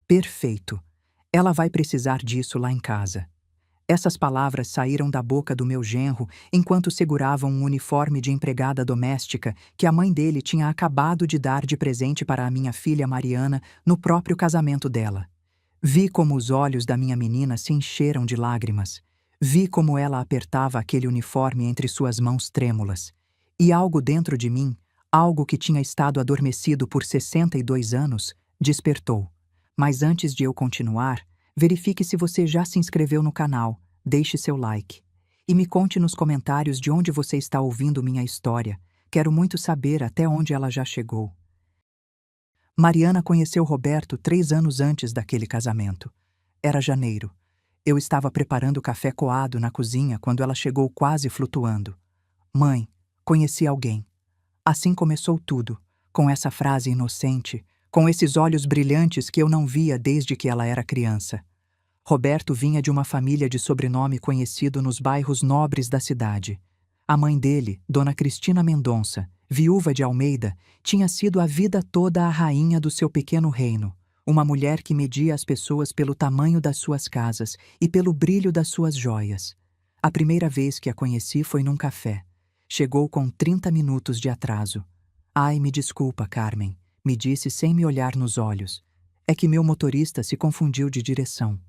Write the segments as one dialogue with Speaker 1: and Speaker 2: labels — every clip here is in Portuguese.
Speaker 1: Perfeito. Ela vai precisar disso lá em casa. Essas palavras saíram da boca do meu genro enquanto seguravam um uniforme de empregada doméstica que a mãe dele tinha acabado de dar de presente para a minha filha Mariana no próprio casamento dela. Vi como os olhos da minha menina se encheram de lágrimas. Vi como ela apertava aquele uniforme entre suas mãos trêmulas. E algo dentro de mim, algo que tinha estado adormecido por 62 anos, despertou. Mas antes de eu continuar, verifique se você já se inscreveu no canal, deixe seu like. E me conte nos comentários de onde você está ouvindo minha história. Quero muito saber até onde ela já chegou. Mariana conheceu Roberto 3 anos antes daquele casamento. Era janeiro. Eu estava preparando café coado na cozinha quando ela chegou quase flutuando. Mãe, conheci alguém. Assim começou tudo, com essa frase inocente, com esses olhos brilhantes que eu não via desde que ela era criança. Roberto vinha de uma família de sobrenome conhecido nos bairros nobres da cidade. A mãe dele, Dona Cristina Mendonça, viúva de Almeida, tinha sido a vida toda a rainha do seu pequeno reino, uma mulher que media as pessoas pelo tamanho das suas casas e pelo brilho das suas joias. A primeira vez que a conheci foi num café. Chegou com 30 minutos de atraso. Ai, me desculpa, Carmen, me disse sem me olhar nos olhos. É que meu motorista se confundiu de direção.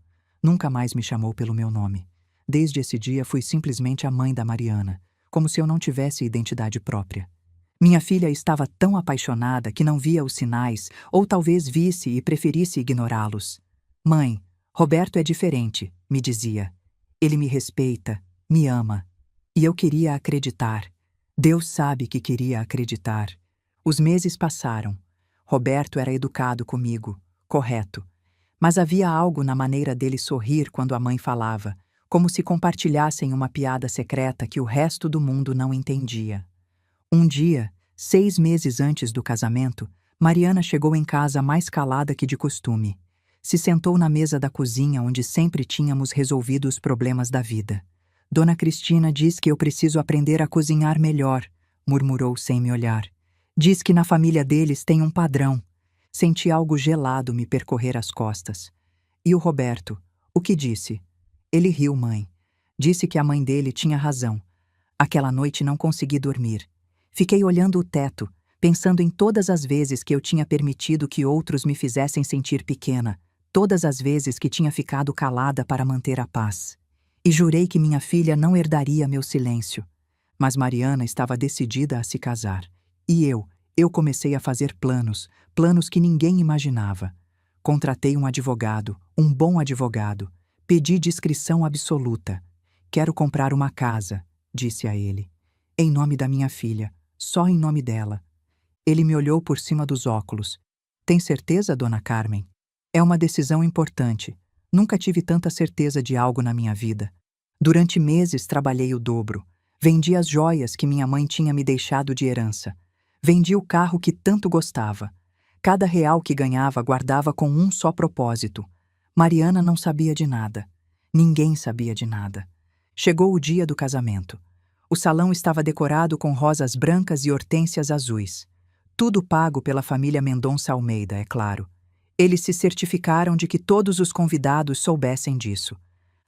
Speaker 1: Nunca mais me chamou pelo meu nome. Desde esse dia fui simplesmente a mãe da Mariana, como se eu não tivesse identidade própria. Minha filha estava tão apaixonada que não via os sinais, ou talvez visse e preferisse ignorá-los. Mãe, Roberto é diferente, me dizia. Ele me respeita, me ama. E eu queria acreditar. Deus sabe que queria acreditar. Os meses passaram. Roberto era educado comigo, correto. Mas havia algo na maneira dele sorrir quando a mãe falava, como se compartilhassem uma piada secreta que o resto do mundo não entendia. Um dia, 6 meses antes do casamento, Mariana chegou em casa mais calada que de costume. Se sentou na mesa da cozinha onde sempre tínhamos resolvido os problemas da vida. Dona Cristina diz que eu preciso aprender a cozinhar melhor, murmurou sem me olhar. Diz que na família deles tem um padrão. Senti algo gelado me percorrer as costas. E o Roberto? O que disse? Ele riu, mãe. Disse que a mãe dele tinha razão. Aquela noite não consegui dormir. Fiquei olhando o teto, pensando em todas as vezes que eu tinha permitido que outros me fizessem sentir pequena, todas as vezes que tinha ficado calada para manter a paz. E jurei que minha filha não herdaria meu silêncio. Mas Mariana estava decidida a se casar. E eu comecei a fazer planos que ninguém imaginava. Contratei um advogado, um bom advogado. Pedi discrição absoluta. Quero comprar uma casa, disse a ele. Em nome da minha filha, só em nome dela. Ele me olhou por cima dos óculos. Tem certeza, dona Carmen? É uma decisão importante. Nunca tive tanta certeza de algo na minha vida. Durante meses trabalhei o dobro. Vendi as joias que minha mãe tinha me deixado de herança. Vendi o carro que tanto gostava. Cada real que ganhava guardava com um só propósito. Mariana não sabia de nada. Ninguém sabia de nada. Chegou o dia do casamento. O salão estava decorado com rosas brancas e hortênsias azuis. Tudo pago pela família Mendonça Almeida, é claro. Eles se certificaram de que todos os convidados soubessem disso.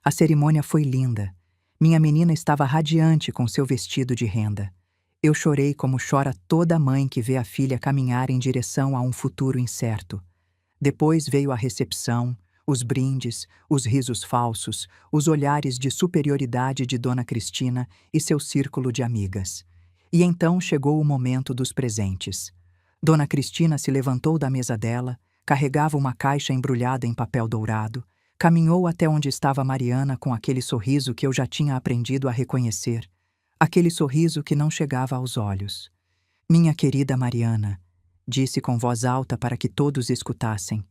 Speaker 1: A cerimônia foi linda. Minha menina estava radiante com seu vestido de renda. Eu chorei como chora toda mãe que vê a filha caminhar em direção a um futuro incerto. Depois veio a recepção, os brindes, os risos falsos, os olhares de superioridade de Dona Cristina e seu círculo de amigas. E então chegou o momento dos presentes. Dona Cristina se levantou da mesa dela, carregava uma caixa embrulhada em papel dourado, caminhou até onde estava Mariana com aquele sorriso que eu já tinha aprendido a reconhecer, aquele sorriso que não chegava aos olhos. Minha querida Mariana, disse com voz alta para que todos escutassem,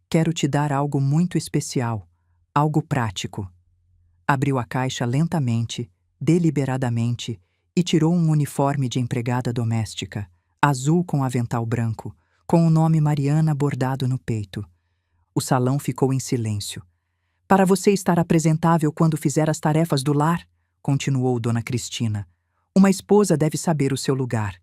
Speaker 1: quero te dar algo muito especial, algo prático. Abriu a caixa lentamente, deliberadamente, e tirou um uniforme de empregada doméstica, azul com avental branco, com o nome Mariana bordado no peito. O salão ficou em silêncio. Para você estar apresentável quando fizer as tarefas do lar, continuou Dona Cristina, uma esposa deve saber o seu lugar.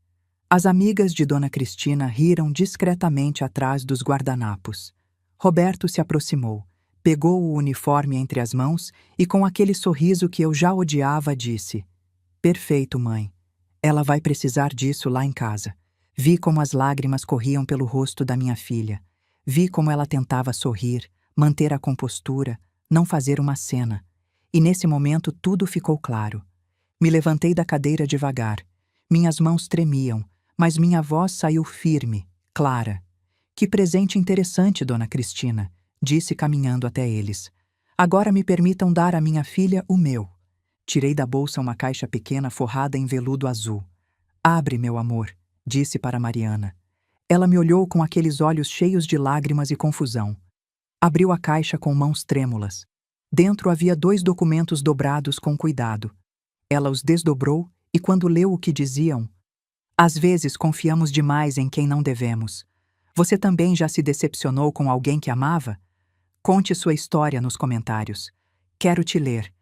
Speaker 1: As amigas de Dona Cristina riram discretamente atrás dos guardanapos. Roberto se aproximou, pegou o uniforme entre as mãos e, com aquele sorriso que eu já odiava, disse: Perfeito, mãe. Ela vai precisar disso lá em casa. Vi como as lágrimas corriam pelo rosto da minha filha. Vi como ela tentava sorrir, manter a compostura, não fazer uma cena. E nesse momento tudo ficou claro. Me levantei da cadeira devagar. Minhas mãos tremiam, mas minha voz saiu firme, clara. Que presente interessante, Dona Cristina, disse caminhando até eles. Agora me permitam dar à minha filha o meu. Tirei da bolsa uma caixa pequena forrada em veludo azul. Abre, meu amor, disse para Mariana. Ela me olhou com aqueles olhos cheios de lágrimas e confusão. Abriu a caixa com mãos trêmulas. Dentro havia 2 documentos dobrados com cuidado. Ela os desdobrou e, quando leu o que diziam: Às vezes confiamos demais em quem não devemos. Você também já se decepcionou com alguém que amava? Conte sua história nos comentários. Quero te ler.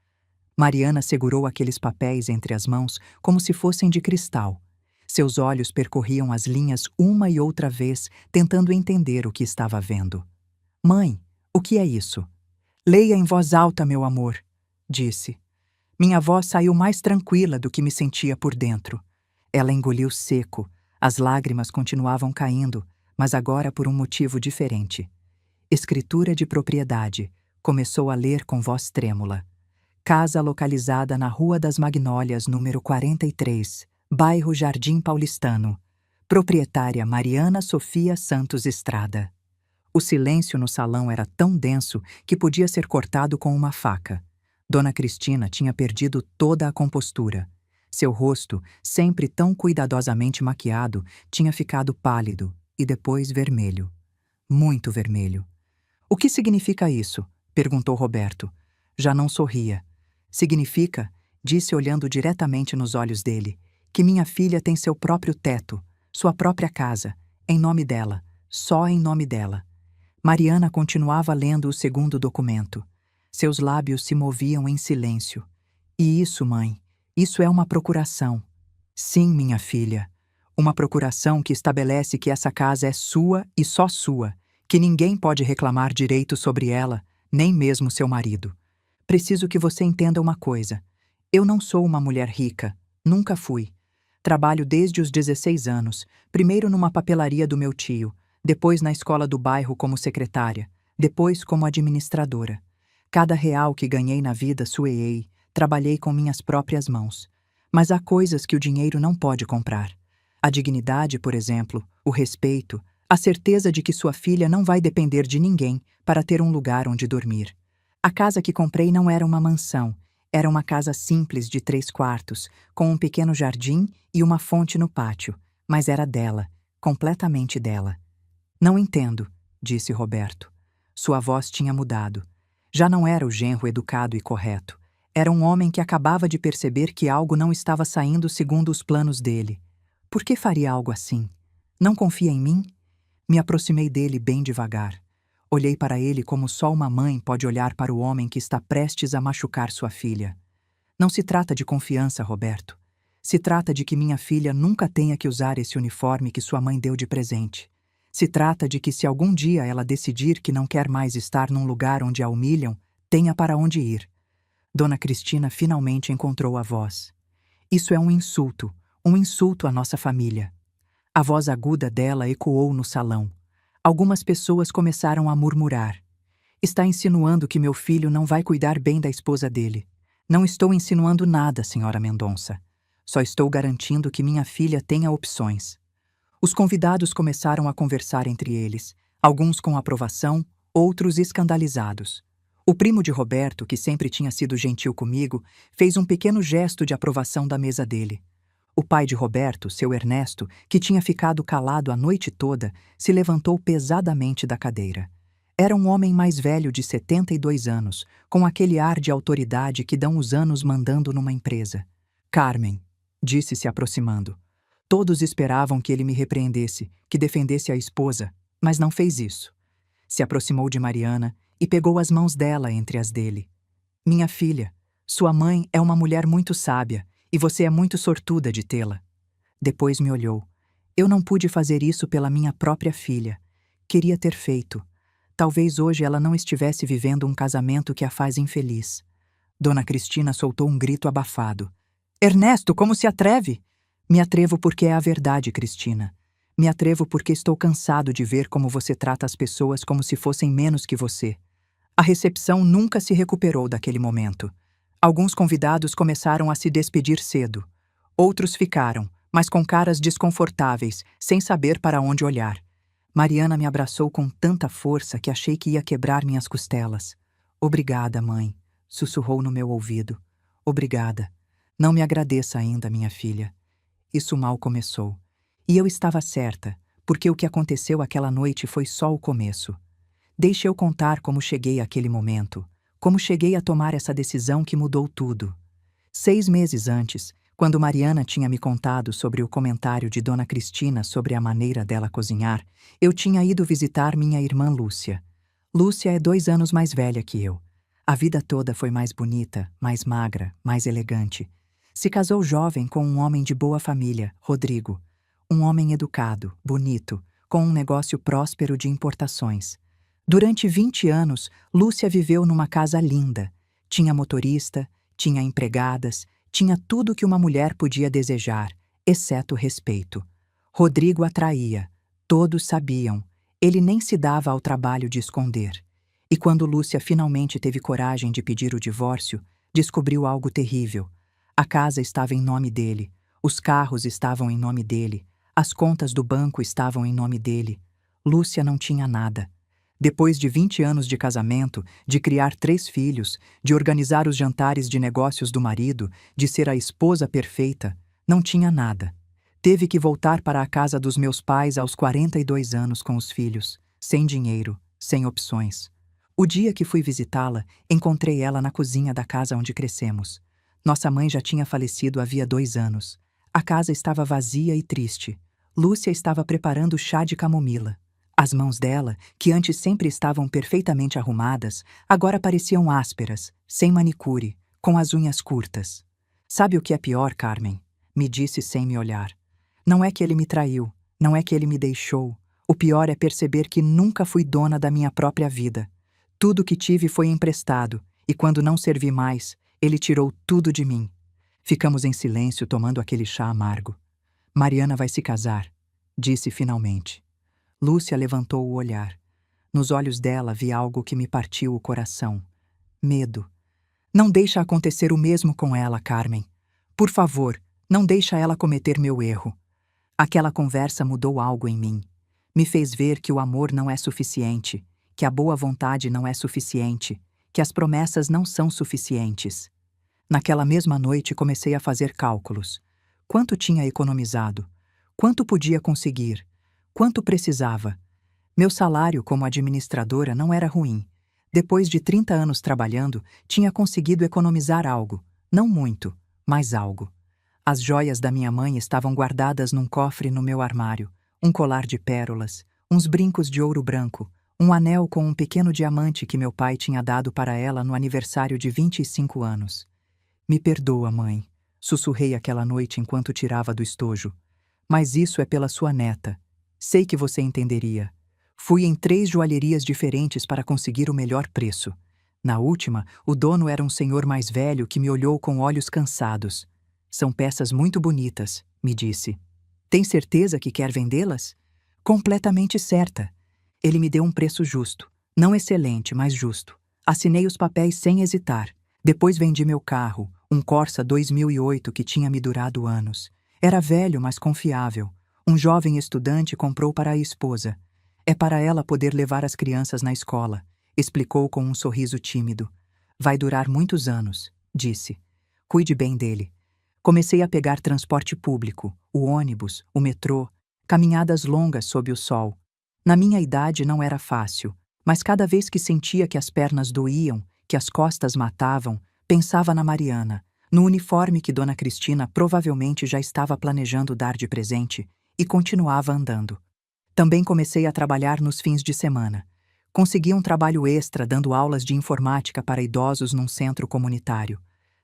Speaker 1: Mariana segurou aqueles papéis entre as mãos como se fossem de cristal. Seus olhos percorriam as linhas uma e outra vez, tentando entender o que estava vendo. Mãe, o que é isso? Leia em voz alta, meu amor, disse. Minha voz saiu mais tranquila do que me sentia por dentro. Ela engoliu seco. As lágrimas continuavam caindo, mas agora por um motivo diferente. Escritura de propriedade. Começou a ler com voz trêmula. Casa localizada na Rua das Magnólias, número 43, bairro Jardim Paulistano. Proprietária Mariana Sofia Santos Estrada. O silêncio no salão era tão denso que podia ser cortado com uma faca. Dona Cristina tinha perdido toda a compostura. Seu rosto, sempre tão cuidadosamente maquiado, tinha ficado pálido e depois vermelho. Muito vermelho. O que significa isso? Perguntou Roberto. Já não sorria. Significa, disse olhando diretamente nos olhos dele, que minha filha tem seu próprio teto, sua própria casa, em nome dela, só em nome dela. Mariana continuava lendo o segundo documento. Seus lábios se moviam em silêncio. E isso, mãe, isso é uma procuração. Sim, minha filha. Uma procuração que estabelece que essa casa é sua e só sua, que ninguém pode reclamar direito sobre ela, nem mesmo seu marido. Preciso que você entenda uma coisa. Eu não sou uma mulher rica, nunca fui. Trabalho desde os 16 anos, primeiro numa papelaria do meu tio, depois na escola do bairro como secretária, depois como administradora. Cada real que ganhei na vida suei, trabalhei com minhas próprias mãos. Mas há coisas que o dinheiro não pode comprar. A dignidade, por exemplo, o respeito, a certeza de que sua filha não vai depender de ninguém para ter um lugar onde dormir. A casa que comprei não era uma mansão, era uma casa simples de 3 quartos, com um pequeno jardim e uma fonte no pátio, mas era dela, completamente dela. Não entendo, disse Roberto. Sua voz tinha mudado. Já não era o genro educado e correto. Era um homem que acabava de perceber que algo não estava saindo segundo os planos dele. Por que faria algo assim? Não confia em mim? Me aproximei dele bem devagar. Olhei para ele como só uma mãe pode olhar para o homem que está prestes a machucar sua filha. Não se trata de confiança, Roberto. Se trata de que minha filha nunca tenha que usar esse uniforme que sua mãe deu de presente. Se trata de que se algum dia ela decidir que não quer mais estar num lugar onde a humilham, tenha para onde ir. Dona Cristina finalmente encontrou a voz. Isso é um insulto à nossa família. A voz aguda dela ecoou no salão. Algumas pessoas começaram a murmurar. Está insinuando que meu filho não vai cuidar bem da esposa dele. Não estou insinuando nada, senhora Mendonça. Só estou garantindo que minha filha tenha opções. Os convidados começaram a conversar entre eles, alguns com aprovação, outros escandalizados. O primo de Roberto, que sempre tinha sido gentil comigo, fez um pequeno gesto de aprovação da mesa dele. O pai de Roberto, seu Ernesto, que tinha ficado calado a noite toda, se levantou pesadamente da cadeira. Era um homem mais velho de 72 anos, com aquele ar de autoridade que dão os anos mandando numa empresa. Carmen, disse se aproximando. Todos esperavam que ele me repreendesse, que defendesse a esposa, mas não fez isso. Se aproximou de Mariana e pegou as mãos dela entre as dele. Minha filha, sua mãe é uma mulher muito sábia e você é muito sortuda de tê-la. Depois me olhou. Eu não pude fazer isso pela minha própria filha. Queria ter feito. Talvez hoje ela não estivesse vivendo um casamento que a faz infeliz. Dona Cristina soltou um grito abafado. Ernesto, como se atreve? Me atrevo porque é a verdade, Cristina. Me atrevo porque estou cansado de ver como você trata as pessoas como se fossem menos que você. A recepção nunca se recuperou daquele momento. Alguns convidados começaram a se despedir cedo. Outros ficaram, mas com caras desconfortáveis, sem saber para onde olhar. Mariana me abraçou com tanta força que achei que ia quebrar minhas costelas. Obrigada, mãe, sussurrou no meu ouvido. Obrigada. Não me agradeça ainda, minha filha. Isso mal começou. E eu estava certa, porque o que aconteceu aquela noite foi só o começo. Deixe eu contar como cheguei àquele momento, como cheguei a tomar essa decisão que mudou tudo. 6 meses antes, quando Mariana tinha me contado sobre o comentário de Dona Cristina sobre a maneira dela cozinhar, eu tinha ido visitar minha irmã Lúcia. Lúcia é 2 anos mais velha que eu. A vida toda foi mais bonita, mais magra, mais elegante. Se casou jovem com um homem de boa família, Rodrigo. Um homem educado, bonito, com um negócio próspero de importações. Durante 20 anos, Lúcia viveu numa casa linda. Tinha motorista, tinha empregadas, tinha tudo que uma mulher podia desejar, exceto respeito. Rodrigo atraía, todos sabiam, ele nem se dava ao trabalho de esconder. E quando Lúcia finalmente teve coragem de pedir o divórcio, descobriu algo terrível. A casa estava em nome dele, os carros estavam em nome dele, as contas do banco estavam em nome dele. Lúcia não tinha nada. Depois de 20 anos de casamento, de criar 3 filhos, de organizar os jantares de negócios do marido, de ser a esposa perfeita, não tinha nada. Teve que voltar para a casa dos meus pais aos 42 anos com os filhos, sem dinheiro, sem opções. O dia que fui visitá-la, encontrei ela na cozinha da casa onde crescemos. Nossa mãe já tinha falecido havia 2 anos. A casa estava vazia e triste. Lúcia estava preparando chá de camomila. As mãos dela, que antes sempre estavam perfeitamente arrumadas, agora pareciam ásperas, sem manicure, com as unhas curtas. Sabe o que é pior, Carmen? Me disse sem me olhar. Não é que ele me traiu, não é que ele me deixou. O pior é perceber que nunca fui dona da minha própria vida. Tudo que tive foi emprestado, e quando não servi mais, ele tirou tudo de mim. Ficamos em silêncio tomando aquele chá amargo. Mariana vai se casar, disse finalmente. Lúcia levantou o olhar. Nos olhos dela vi algo que me partiu o coração. Medo. Não deixa acontecer o mesmo com ela, Carmen. Por favor, não deixa ela cometer meu erro. Aquela conversa mudou algo em mim. Me fez ver que o amor não é suficiente, que a boa vontade não é suficiente, que as promessas não são suficientes. Naquela mesma noite comecei a fazer cálculos. Quanto tinha economizado? Quanto podia conseguir? Quanto precisava? Meu salário como administradora não era ruim. Depois de 30 anos trabalhando, tinha conseguido economizar algo. Não muito, mas algo. As joias da minha mãe estavam guardadas num cofre no meu armário. Um colar de pérolas, uns brincos de ouro branco, um anel com um pequeno diamante que meu pai tinha dado para ela no aniversário de 25 anos. Me perdoa, mãe, sussurrei aquela noite enquanto tirava do estojo. Mas isso é pela sua neta. Sei que você entenderia. Fui em 3 joalherias diferentes para conseguir o melhor preço. Na última, o dono era um senhor mais velho que me olhou com olhos cansados. São peças muito bonitas, me disse. Tem certeza que quer vendê-las? Completamente certa. Ele me deu um preço justo. Não excelente, mas justo. Assinei os papéis sem hesitar. Depois vendi meu carro, um Corsa 2008 que tinha me durado anos. Era velho, mas confiável. Um jovem estudante comprou para a esposa. É para ela poder levar as crianças na escola, explicou com um sorriso tímido. Vai durar muitos anos, disse. Cuide bem dele. Comecei a pegar transporte público, o ônibus, o metrô, caminhadas longas sob o sol. Na minha idade não era fácil, mas cada vez que sentia que as pernas doíam, que as costas matavam, pensava na Mariana, no uniforme que Dona Cristina provavelmente já estava planejando dar de presente, e continuava andando. Também comecei a trabalhar nos fins de semana. Consegui um trabalho extra dando aulas de informática para idosos num centro comunitário.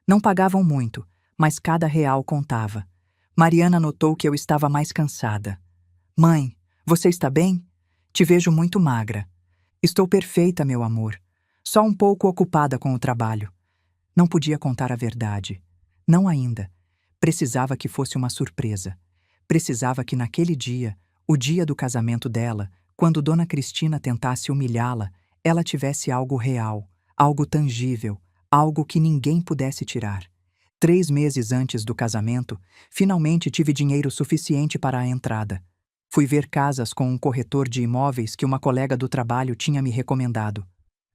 Speaker 1: Não pagavam muito, mas cada real contava. Mariana notou que eu estava mais cansada. Mãe, você está bem? Te vejo muito magra. Estou perfeita, meu amor. Só um pouco ocupada com o trabalho. Não podia contar a verdade. Não ainda. Precisava que fosse uma surpresa. Precisava que naquele dia, o dia do casamento dela, quando Dona Cristina tentasse humilhá-la, ela tivesse algo real, algo tangível, algo que ninguém pudesse tirar. 3 meses antes do casamento, finalmente tive dinheiro suficiente para a entrada. Fui ver casas com um corretor de imóveis que uma colega do trabalho tinha me recomendado.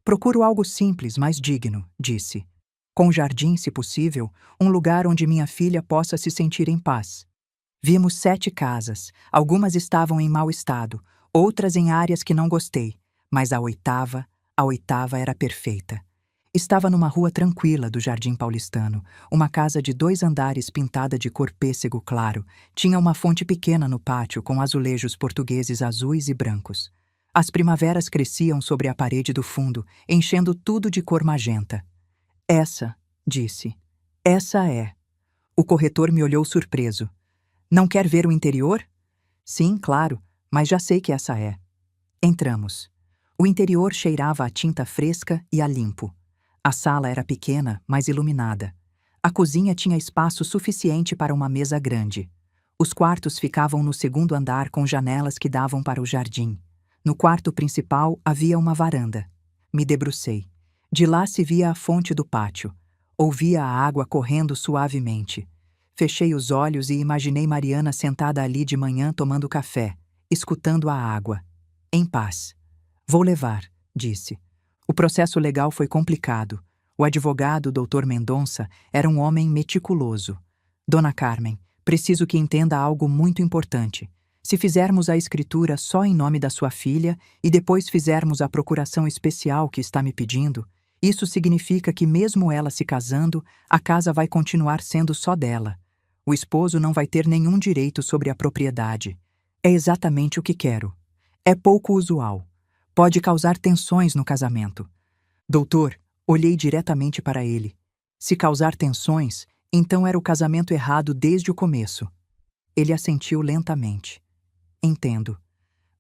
Speaker 1: Procuro algo simples, mas digno, disse. Com jardim, se possível, um lugar onde minha filha possa se sentir em paz. Vimos 7 casas, algumas estavam em mau estado, outras em áreas que não gostei, mas a oitava era perfeita. Estava numa rua tranquila do Jardim Paulistano, uma casa de 2 andares pintada de cor pêssego claro, tinha uma fonte pequena no pátio com azulejos portugueses azuis e brancos. As primaveras cresciam sobre a parede do fundo, enchendo tudo de cor magenta. Essa, disse. Essa é. O corretor me olhou surpreso. Não quer ver o interior? Sim, claro, mas já sei que essa é. Entramos. O interior cheirava a tinta fresca e a limpo. A sala era pequena, mas iluminada. A cozinha tinha espaço suficiente para uma mesa grande. Os quartos ficavam no segundo andar com janelas que davam para o jardim. No quarto principal havia uma varanda. Me debrucei. De lá se via a fonte do pátio. Ouvia a água correndo suavemente. Fechei os olhos e imaginei Mariana sentada ali de manhã tomando café, escutando a água. Em paz. Vou levar, disse. O processo legal foi complicado. O advogado, Dr. Mendonça, era um homem meticuloso. Dona Carmen, preciso que entenda algo muito importante. Se fizermos a escritura só em nome da sua filha e depois fizermos a procuração especial que está me pedindo, isso significa que mesmo ela se casando, a casa vai continuar sendo só dela. O esposo não vai ter nenhum direito sobre a propriedade. É exatamente o que quero. É pouco usual. Pode causar tensões no casamento. Doutor, olhei diretamente para ele. Se causar tensões, então era o casamento errado desde o começo. Ele assentiu lentamente. Entendo.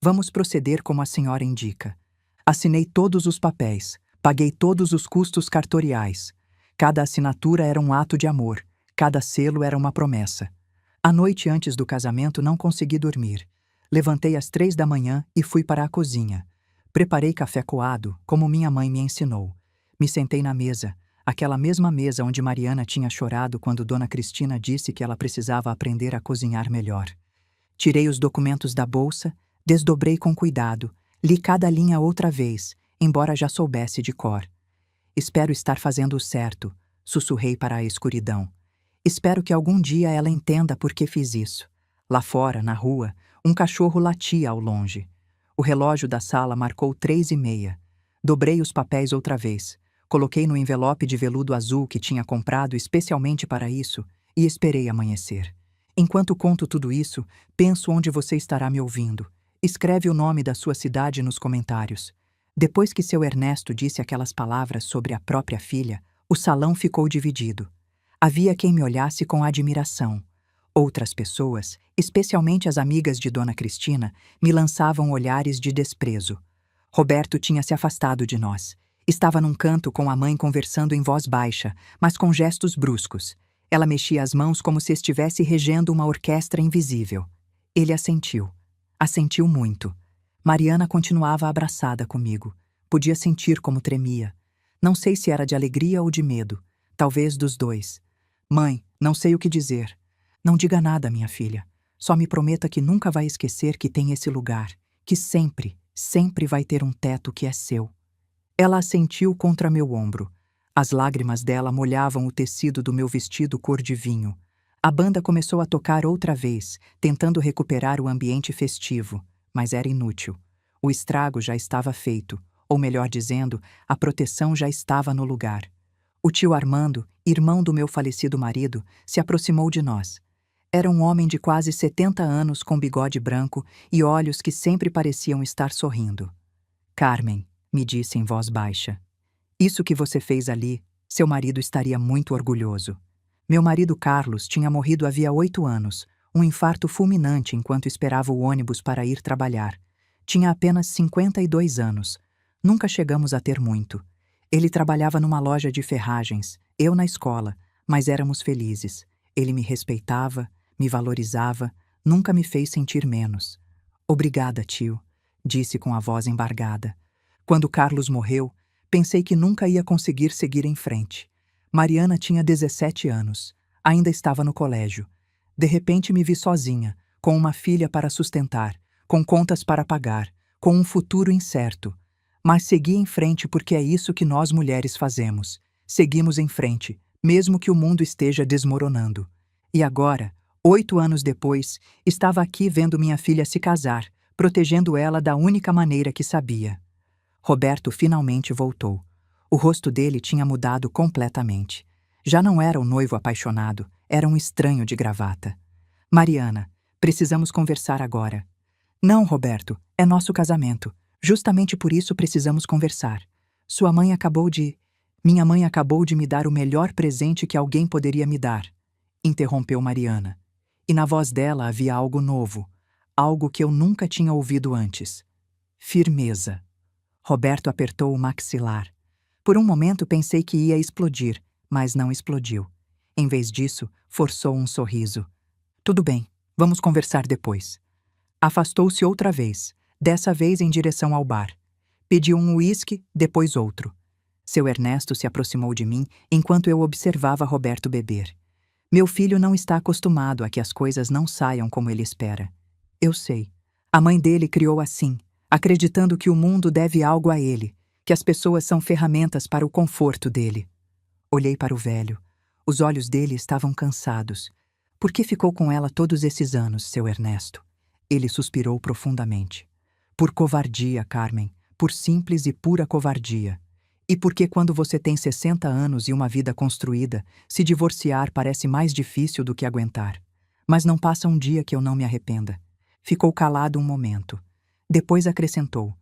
Speaker 1: Vamos proceder como a senhora indica. Assinei todos os papéis, paguei todos os custos cartoriais. Cada assinatura era um ato de amor, cada selo era uma promessa. A noite antes do casamento não consegui dormir. Levantei às 3 da manhã e fui para a cozinha. Preparei café coado, como minha mãe me ensinou. Me sentei na mesa, aquela mesma mesa onde Mariana tinha chorado quando Dona Cristina disse que ela precisava aprender a cozinhar melhor. Tirei os documentos da bolsa, desdobrei com cuidado, li cada linha outra vez, embora já soubesse de cor. Espero estar fazendo o certo, sussurrei para a escuridão. Espero que algum dia ela entenda por que fiz isso. Lá fora, na rua, um cachorro latia ao longe. O relógio da sala marcou 3h30. Dobrei os papéis outra vez, coloquei no envelope de veludo azul que tinha comprado especialmente para isso e esperei amanhecer. Enquanto conto tudo isso, penso onde você estará me ouvindo. Escreve o nome da sua cidade nos comentários. Depois que seu Ernesto disse aquelas palavras sobre a própria filha, o salão ficou dividido. Havia quem me olhasse com admiração. Outras pessoas, especialmente as amigas de Dona Cristina, me lançavam olhares de desprezo. Roberto tinha se afastado de nós. Estava num canto com a mãe conversando em voz baixa, mas com gestos bruscos. Ela mexia as mãos como se estivesse regendo uma orquestra invisível. Ele assentiu. Assentiu muito. Mariana continuava abraçada comigo. Podia sentir como tremia. Não sei se era de alegria ou de medo. Talvez dos dois. Mãe, não sei o que dizer. Não diga nada, minha filha. Só me prometa que nunca vai esquecer que tem esse lugar, que sempre, sempre vai ter um teto que é seu. Ela assentiu contra meu ombro. As lágrimas dela molhavam o tecido do meu vestido cor de vinho. A banda começou a tocar outra vez, tentando recuperar o ambiente festivo, mas era inútil. O estrago já estava feito, ou melhor dizendo, a proteção já estava no lugar. O tio Armando, irmão do meu falecido marido, se aproximou de nós. Era um homem de quase 70 anos com bigode branco e olhos que sempre pareciam estar sorrindo. Carmen, me disse em voz baixa, isso que você fez ali, seu marido estaria muito orgulhoso. Meu marido Carlos tinha morrido havia 8 anos, um infarto fulminante enquanto esperava o ônibus para ir trabalhar. Tinha apenas 52 anos. Nunca chegamos a ter muito. Ele trabalhava numa loja de ferragens, eu na escola, mas éramos felizes. Ele me respeitava, me valorizava, nunca me fez sentir menos. Obrigada, tio, disse com a voz embargada. Quando Carlos morreu, pensei que nunca ia conseguir seguir em frente. Mariana tinha 17 anos, ainda estava no colégio. De repente me vi sozinha, com uma filha para sustentar, com contas para pagar, com um futuro incerto. Mas segui em frente porque é isso que nós mulheres fazemos. Seguimos em frente, mesmo que o mundo esteja desmoronando. E agora, 8 anos depois, estava aqui vendo minha filha se casar, protegendo ela da única maneira que sabia. Roberto finalmente voltou. O rosto dele tinha mudado completamente. Já não era o noivo apaixonado, era um estranho de gravata. Mariana, precisamos conversar agora. Não, Roberto, é nosso casamento. Justamente por isso precisamos conversar. Minha mãe acabou de me dar o melhor presente que alguém poderia me dar, interrompeu Mariana. E na voz dela havia algo novo, algo que eu nunca tinha ouvido antes. Firmeza. Roberto apertou o maxilar. Por um momento pensei que ia explodir, mas não explodiu. Em vez disso, forçou um sorriso. Tudo bem, vamos conversar depois. Afastou-se outra vez, dessa vez em direção ao bar. Pediu um uísque, depois outro. Seu Ernesto se aproximou de mim enquanto eu observava Roberto beber. Meu filho não está acostumado a que as coisas não saiam como ele espera. Eu sei. A mãe dele criou assim, acreditando que o mundo deve algo a ele, que as pessoas são ferramentas para o conforto dele. Olhei para o velho. Os olhos dele estavam cansados. Por que ficou com ela todos esses anos, seu Ernesto? Ele suspirou profundamente. Por covardia, Carmen, por simples e pura covardia. E porque quando você tem 60 anos e uma vida construída, se divorciar parece mais difícil do que aguentar. Mas não passa um dia que eu não me arrependa. Ficou calado um momento. Depois acrescentou: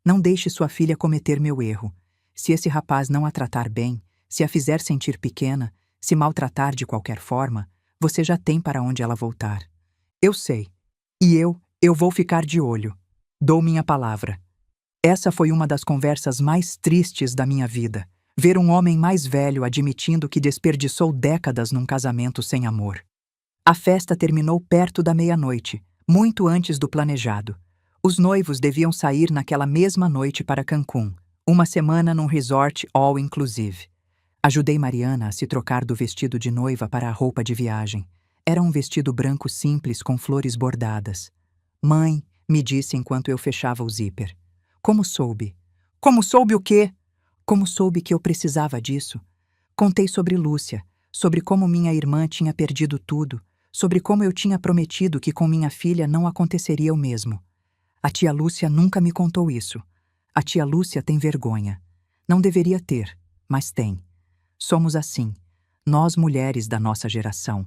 Speaker 1: não deixe sua filha cometer meu erro. Se esse rapaz não a tratar bem, se a fizer sentir pequena, se maltratar de qualquer forma, você já tem para onde ela voltar. Eu sei. E eu vou ficar de olho. Dou minha palavra. Essa foi uma das conversas mais tristes da minha vida. Ver um homem mais velho admitindo que desperdiçou décadas num casamento sem amor. A festa terminou perto da meia-noite, muito antes do planejado. Os noivos deviam sair naquela mesma noite para Cancún, uma semana num resort all-inclusive. Ajudei Mariana a se trocar do vestido de noiva para a roupa de viagem. Era um vestido branco simples com flores bordadas. Mãe, me disse enquanto eu fechava o zíper. Como soube? Como soube o quê? Como soube que eu precisava disso? Contei sobre Lúcia, sobre como minha irmã tinha perdido tudo, sobre como eu tinha prometido que com minha filha não aconteceria o mesmo. A tia Lúcia nunca me contou isso. A tia Lúcia tem vergonha. Não deveria ter, mas tem. Somos assim, nós mulheres da nossa geração.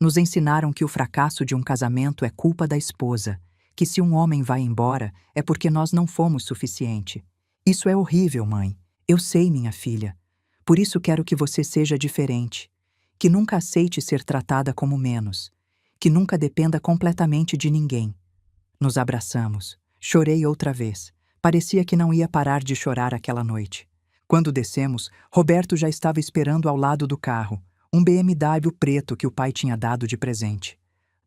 Speaker 1: Nos ensinaram que o fracasso de um casamento é culpa da esposa, que se um homem vai embora é porque nós não fomos suficiente. Isso é horrível, mãe. Eu sei, minha filha. Por isso quero que você seja diferente, que nunca aceite ser tratada como menos, que nunca dependa completamente de ninguém. Nos abraçamos. Chorei outra vez. Parecia que não ia parar de chorar aquela noite. Quando descemos, Roberto já estava esperando ao lado do carro, um BMW preto que o pai tinha dado de presente.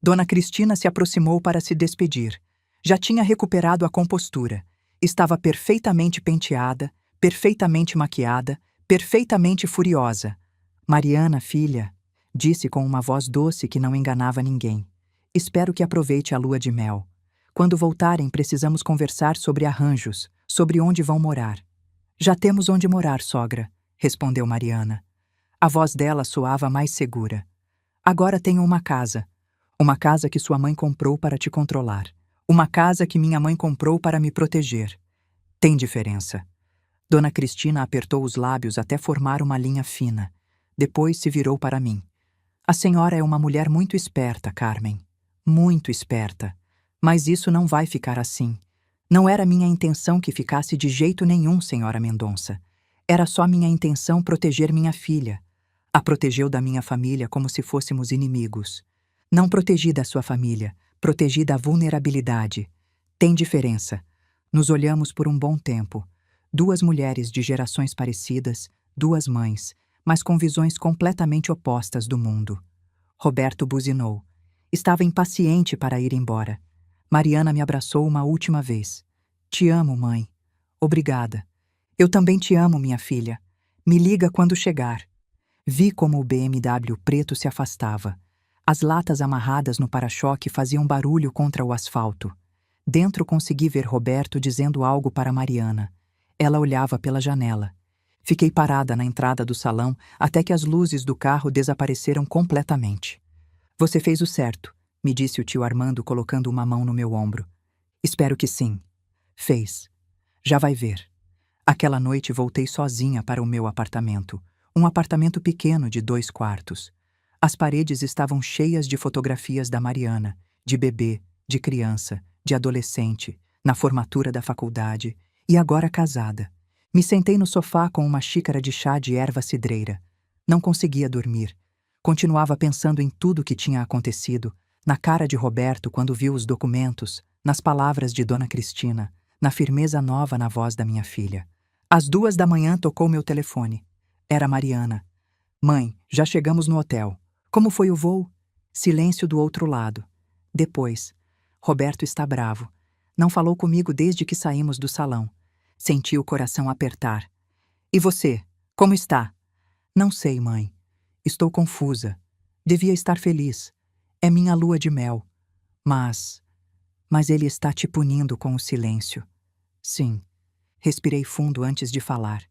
Speaker 1: Dona Cristina se aproximou para se despedir. Já tinha recuperado a compostura. Estava perfeitamente penteada, perfeitamente maquiada, perfeitamente furiosa. Mariana, filha, disse com uma voz doce que não enganava ninguém. Espero que aproveite a lua de mel. Quando voltarem, precisamos conversar sobre arranjos, sobre onde vão morar. Já temos onde morar, sogra, respondeu Mariana. A voz dela soava mais segura. Agora tenho uma casa. Uma casa que sua mãe comprou para te controlar. Uma casa que minha mãe comprou para me proteger. Tem diferença. Dona Cristina apertou os lábios até formar uma linha fina. Depois se virou para mim. A senhora é uma mulher muito esperta, Carmen. Muito esperta. Mas isso não vai ficar assim. Não era minha intenção que ficasse de jeito nenhum, senhora Mendonça. Era só minha intenção proteger minha filha. A protegeu da minha família como se fôssemos inimigos. Não protegi da sua família, protegi da vulnerabilidade. Tem diferença. Nos olhamos por um bom tempo. Duas mulheres de gerações parecidas, duas mães, mas com visões completamente opostas do mundo. Roberto buzinou. Estava impaciente para ir embora. Mariana me abraçou uma última vez. Te amo, mãe. Obrigada. Eu também te amo, minha filha. Me liga quando chegar. Vi como o BMW preto se afastava. As latas amarradas no para-choque faziam barulho contra o asfalto. Dentro consegui ver Roberto dizendo algo para Mariana. Ela olhava pela janela. Fiquei parada na entrada do salão até que as luzes do carro desapareceram completamente. Você fez o certo, me disse o tio Armando colocando uma mão no meu ombro. Espero que sim. Fez. Já vai ver. Aquela noite voltei sozinha para o meu apartamento. Um apartamento pequeno de 2 quartos. As paredes estavam cheias de fotografias da Mariana, de bebê, de criança, de adolescente, na formatura da faculdade e agora casada. Me sentei no sofá com uma xícara de chá de erva cidreira. Não conseguia dormir. Continuava pensando em tudo o que tinha acontecido, na cara de Roberto quando viu os documentos, nas palavras de Dona Cristina, na firmeza nova na voz da minha filha. Às 2 da manhã tocou meu telefone. Era Mariana. Mãe, já chegamos no hotel. Como foi o voo? Silêncio do outro lado. Depois. Roberto está bravo. Não falou comigo desde que saímos do salão. Senti o coração apertar. E você? Como está? Não sei, mãe. Estou confusa. Devia estar feliz. É minha lua de mel. Mas ele está te punindo com o silêncio. Sim. Respirei fundo antes de falar.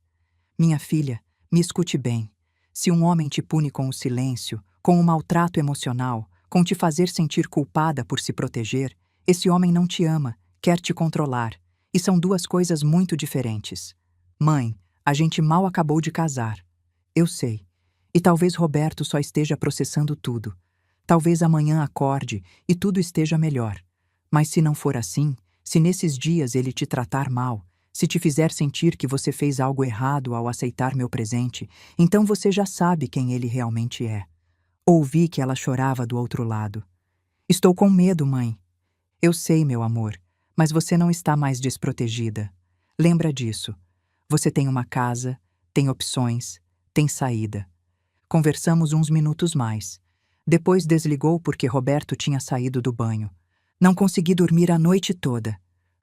Speaker 1: Minha filha, me escute bem. Se um homem te pune com o silêncio, com o maltrato emocional, com te fazer sentir culpada por se proteger, esse homem não te ama, quer te controlar. E são duas coisas muito diferentes. Mãe, a gente mal acabou de casar. Eu sei. E talvez Roberto só esteja processando tudo. Talvez amanhã acorde e tudo esteja melhor. Mas se não for assim, se nesses dias ele te tratar mal, se te fizer sentir que você fez algo errado ao aceitar meu presente, então você já sabe quem ele realmente é. Ouvi que ela chorava do outro lado. Estou com medo, mãe. Eu sei, meu amor, mas você não está mais desprotegida. Lembra disso. Você tem uma casa, tem opções, tem saída. Conversamos uns minutos mais. Depois desligou porque Roberto tinha saído do banho. Não consegui dormir a noite toda.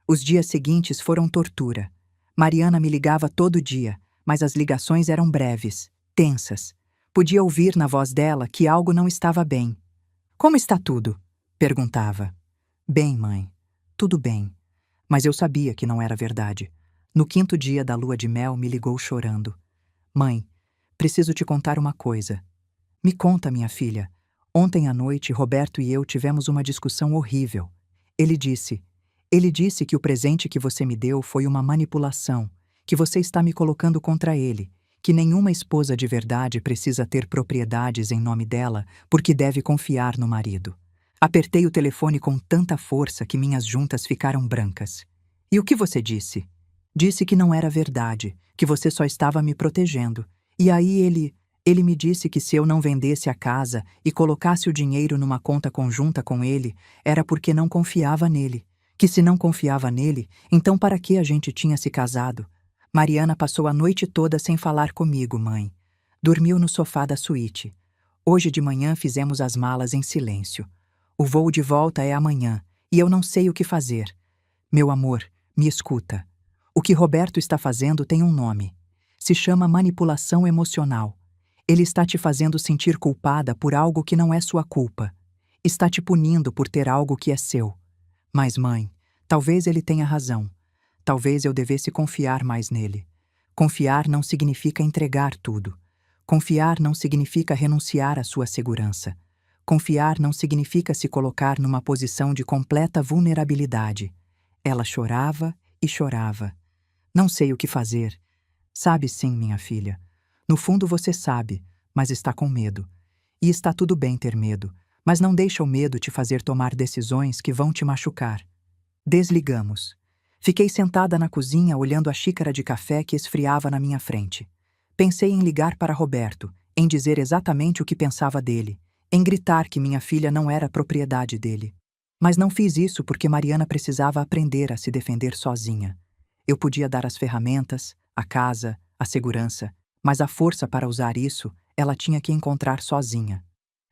Speaker 1: Os dias seguintes foram tortura. Mariana me ligava todo dia, mas as ligações eram breves, tensas. Podia ouvir na voz dela que algo não estava bem. Como está tudo? Perguntava. Bem, mãe. Tudo bem. Mas eu sabia que não era verdade. No 5º dia da lua de mel, me ligou chorando. Mãe, preciso te contar uma coisa. Me conta, minha filha. Ontem à noite, Roberto e eu tivemos uma discussão horrível. Ele disse que o presente que você me deu foi uma manipulação, que você está me colocando contra ele, que nenhuma esposa de verdade precisa ter propriedades em nome dela porque deve confiar no marido. Apertei o telefone com tanta força que minhas juntas ficaram brancas. E o que você disse? Disse que não era verdade, que você só estava me protegendo. E aí ele me disse que se eu não vendesse a casa e colocasse o dinheiro numa conta conjunta com ele, era porque não confiava nele. Que se não confiava nele, então para que a gente tinha se casado? Mariana passou a noite toda sem falar comigo, mãe. Dormiu no sofá da suíte. Hoje de manhã fizemos as malas em silêncio. O voo de volta é amanhã, e eu não sei o que fazer. Meu amor, me escuta. O que Roberto está fazendo tem um nome. Se chama manipulação emocional. Ele está te fazendo sentir culpada por algo que não é sua culpa. Está te punindo por ter algo que é seu. Mas, mãe, talvez ele tenha razão. Talvez eu devesse confiar mais nele. Confiar não significa entregar tudo. Confiar não significa renunciar à sua segurança. Confiar não significa se colocar numa posição de completa vulnerabilidade. Ela chorava e chorava. Não sei o que fazer. Sabe sim, minha filha. No fundo você sabe, mas está com medo. E está tudo bem ter medo, mas não deixa o medo te fazer tomar decisões que vão te machucar. Desligamos. Fiquei sentada na cozinha olhando a xícara de café que esfriava na minha frente. Pensei em ligar para Roberto, em dizer exatamente o que pensava dele, em gritar que minha filha não era propriedade dele. Mas não fiz isso porque Mariana precisava aprender a se defender sozinha. Eu podia dar as ferramentas, a casa, a segurança, mas a força para usar isso, ela tinha que encontrar sozinha.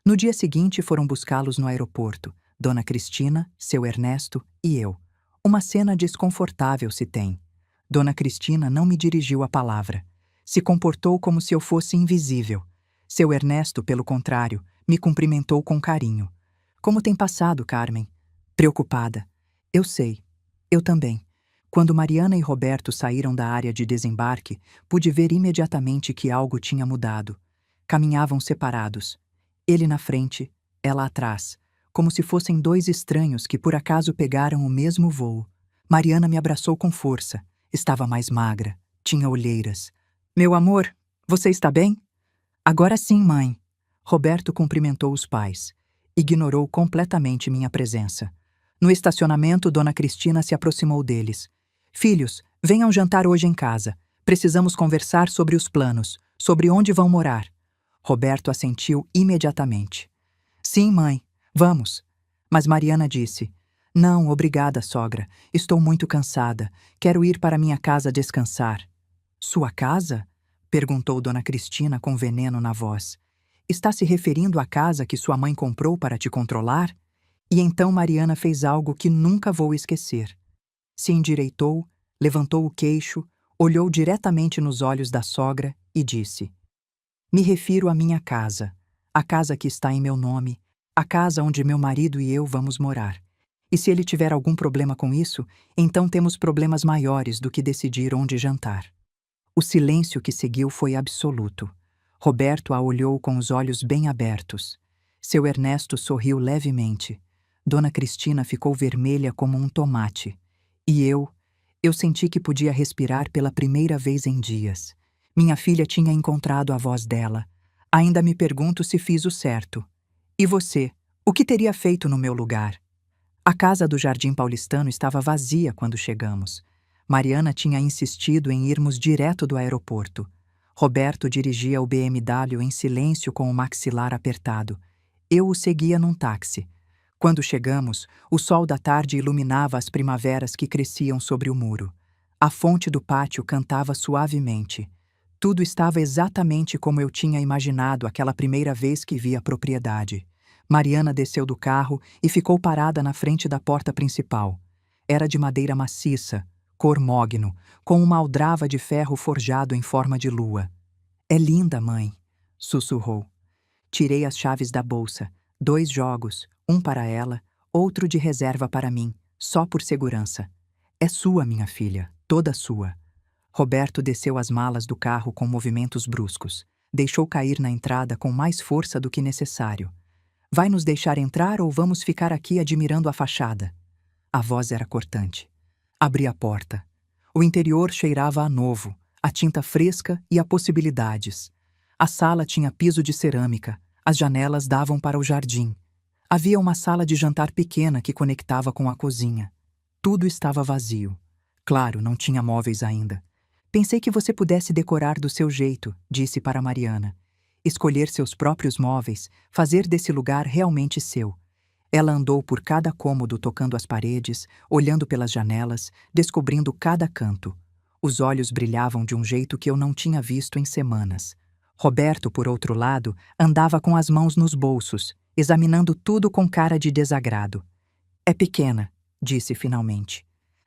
Speaker 1: No dia seguinte foram buscá-los no aeroporto, Dona Cristina, seu Ernesto e eu. Uma cena desconfortável se tem. Dona Cristina não me dirigiu a palavra. Se comportou como se eu fosse invisível. Seu Ernesto, pelo contrário, me cumprimentou com carinho. Como tem passado, Carmen? Preocupada. Eu sei. Eu também. Quando Mariana e Roberto saíram da área de desembarque, pude ver imediatamente que algo tinha mudado. Caminhavam separados. Ele na frente, ela atrás, como se fossem dois estranhos que por acaso pegaram o mesmo voo. Mariana me abraçou com força. Estava mais magra, tinha olheiras. Meu amor, você está bem? Agora sim, mãe. Roberto cumprimentou os pais. Ignorou completamente minha presença. No estacionamento, Dona Cristina se aproximou deles. Filhos, venham jantar hoje em casa. Precisamos conversar sobre os planos, sobre onde vão morar. Roberto assentiu imediatamente. Sim, mãe, vamos. Mas Mariana disse: Não, obrigada, sogra. Estou muito cansada. Quero ir para minha casa descansar. Sua casa? Perguntou Dona Cristina com veneno na voz. Está se referindo à casa que sua mãe comprou para te controlar? E então Mariana fez algo que nunca vou esquecer. Se endireitou, levantou o queixo, olhou diretamente nos olhos da sogra e disse: Me refiro à minha casa, a casa que está em meu nome, a casa onde meu marido e eu vamos morar. E se ele tiver algum problema com isso, então temos problemas maiores do que decidir onde jantar. O silêncio que seguiu foi absoluto. Roberto a olhou com os olhos bem abertos. Seu Ernesto sorriu levemente. Dona Cristina ficou vermelha como um tomate. E eu senti que podia respirar pela primeira vez em dias. Minha filha tinha encontrado a voz dela. Ainda me pergunto se fiz o certo. E você, o que teria feito no meu lugar? A casa do Jardim Paulistano estava vazia quando chegamos. Mariana tinha insistido em irmos direto do aeroporto. Roberto dirigia o BMW em silêncio com o maxilar apertado. Eu o seguia num táxi. Quando chegamos, o sol da tarde iluminava as primaveras que cresciam sobre o muro. A fonte do pátio cantava suavemente. Tudo estava exatamente como eu tinha imaginado aquela primeira vez que vi a propriedade. Mariana desceu do carro e ficou parada na frente da porta principal. Era de madeira maciça, cor mogno, com uma aldrava de ferro forjado em forma de lua. É linda, mãe, sussurrou. Tirei as chaves da bolsa, 2 jogos, um para ela, outro de reserva para mim, só por segurança. É sua, minha filha, toda sua. Roberto desceu as malas do carro com movimentos bruscos. Deixou cair na entrada com mais força do que necessário. Vai nos deixar entrar ou vamos ficar aqui admirando a fachada? A voz era cortante. Abri a porta. O interior cheirava a novo, a tinta fresca e a possibilidades. A sala tinha piso de cerâmica, as janelas davam para o jardim. Havia uma sala de jantar pequena que conectava com a cozinha. Tudo estava vazio. Claro, não tinha móveis ainda. Pensei que você pudesse decorar do seu jeito, disse para Mariana. Escolher seus próprios móveis, fazer desse lugar realmente seu. Ela andou por cada cômodo tocando as paredes, olhando pelas janelas, descobrindo cada canto. Os olhos brilhavam de um jeito que eu não tinha visto em semanas. Roberto, por outro lado, andava com as mãos nos bolsos, examinando tudo com cara de desagrado. É pequena, disse finalmente.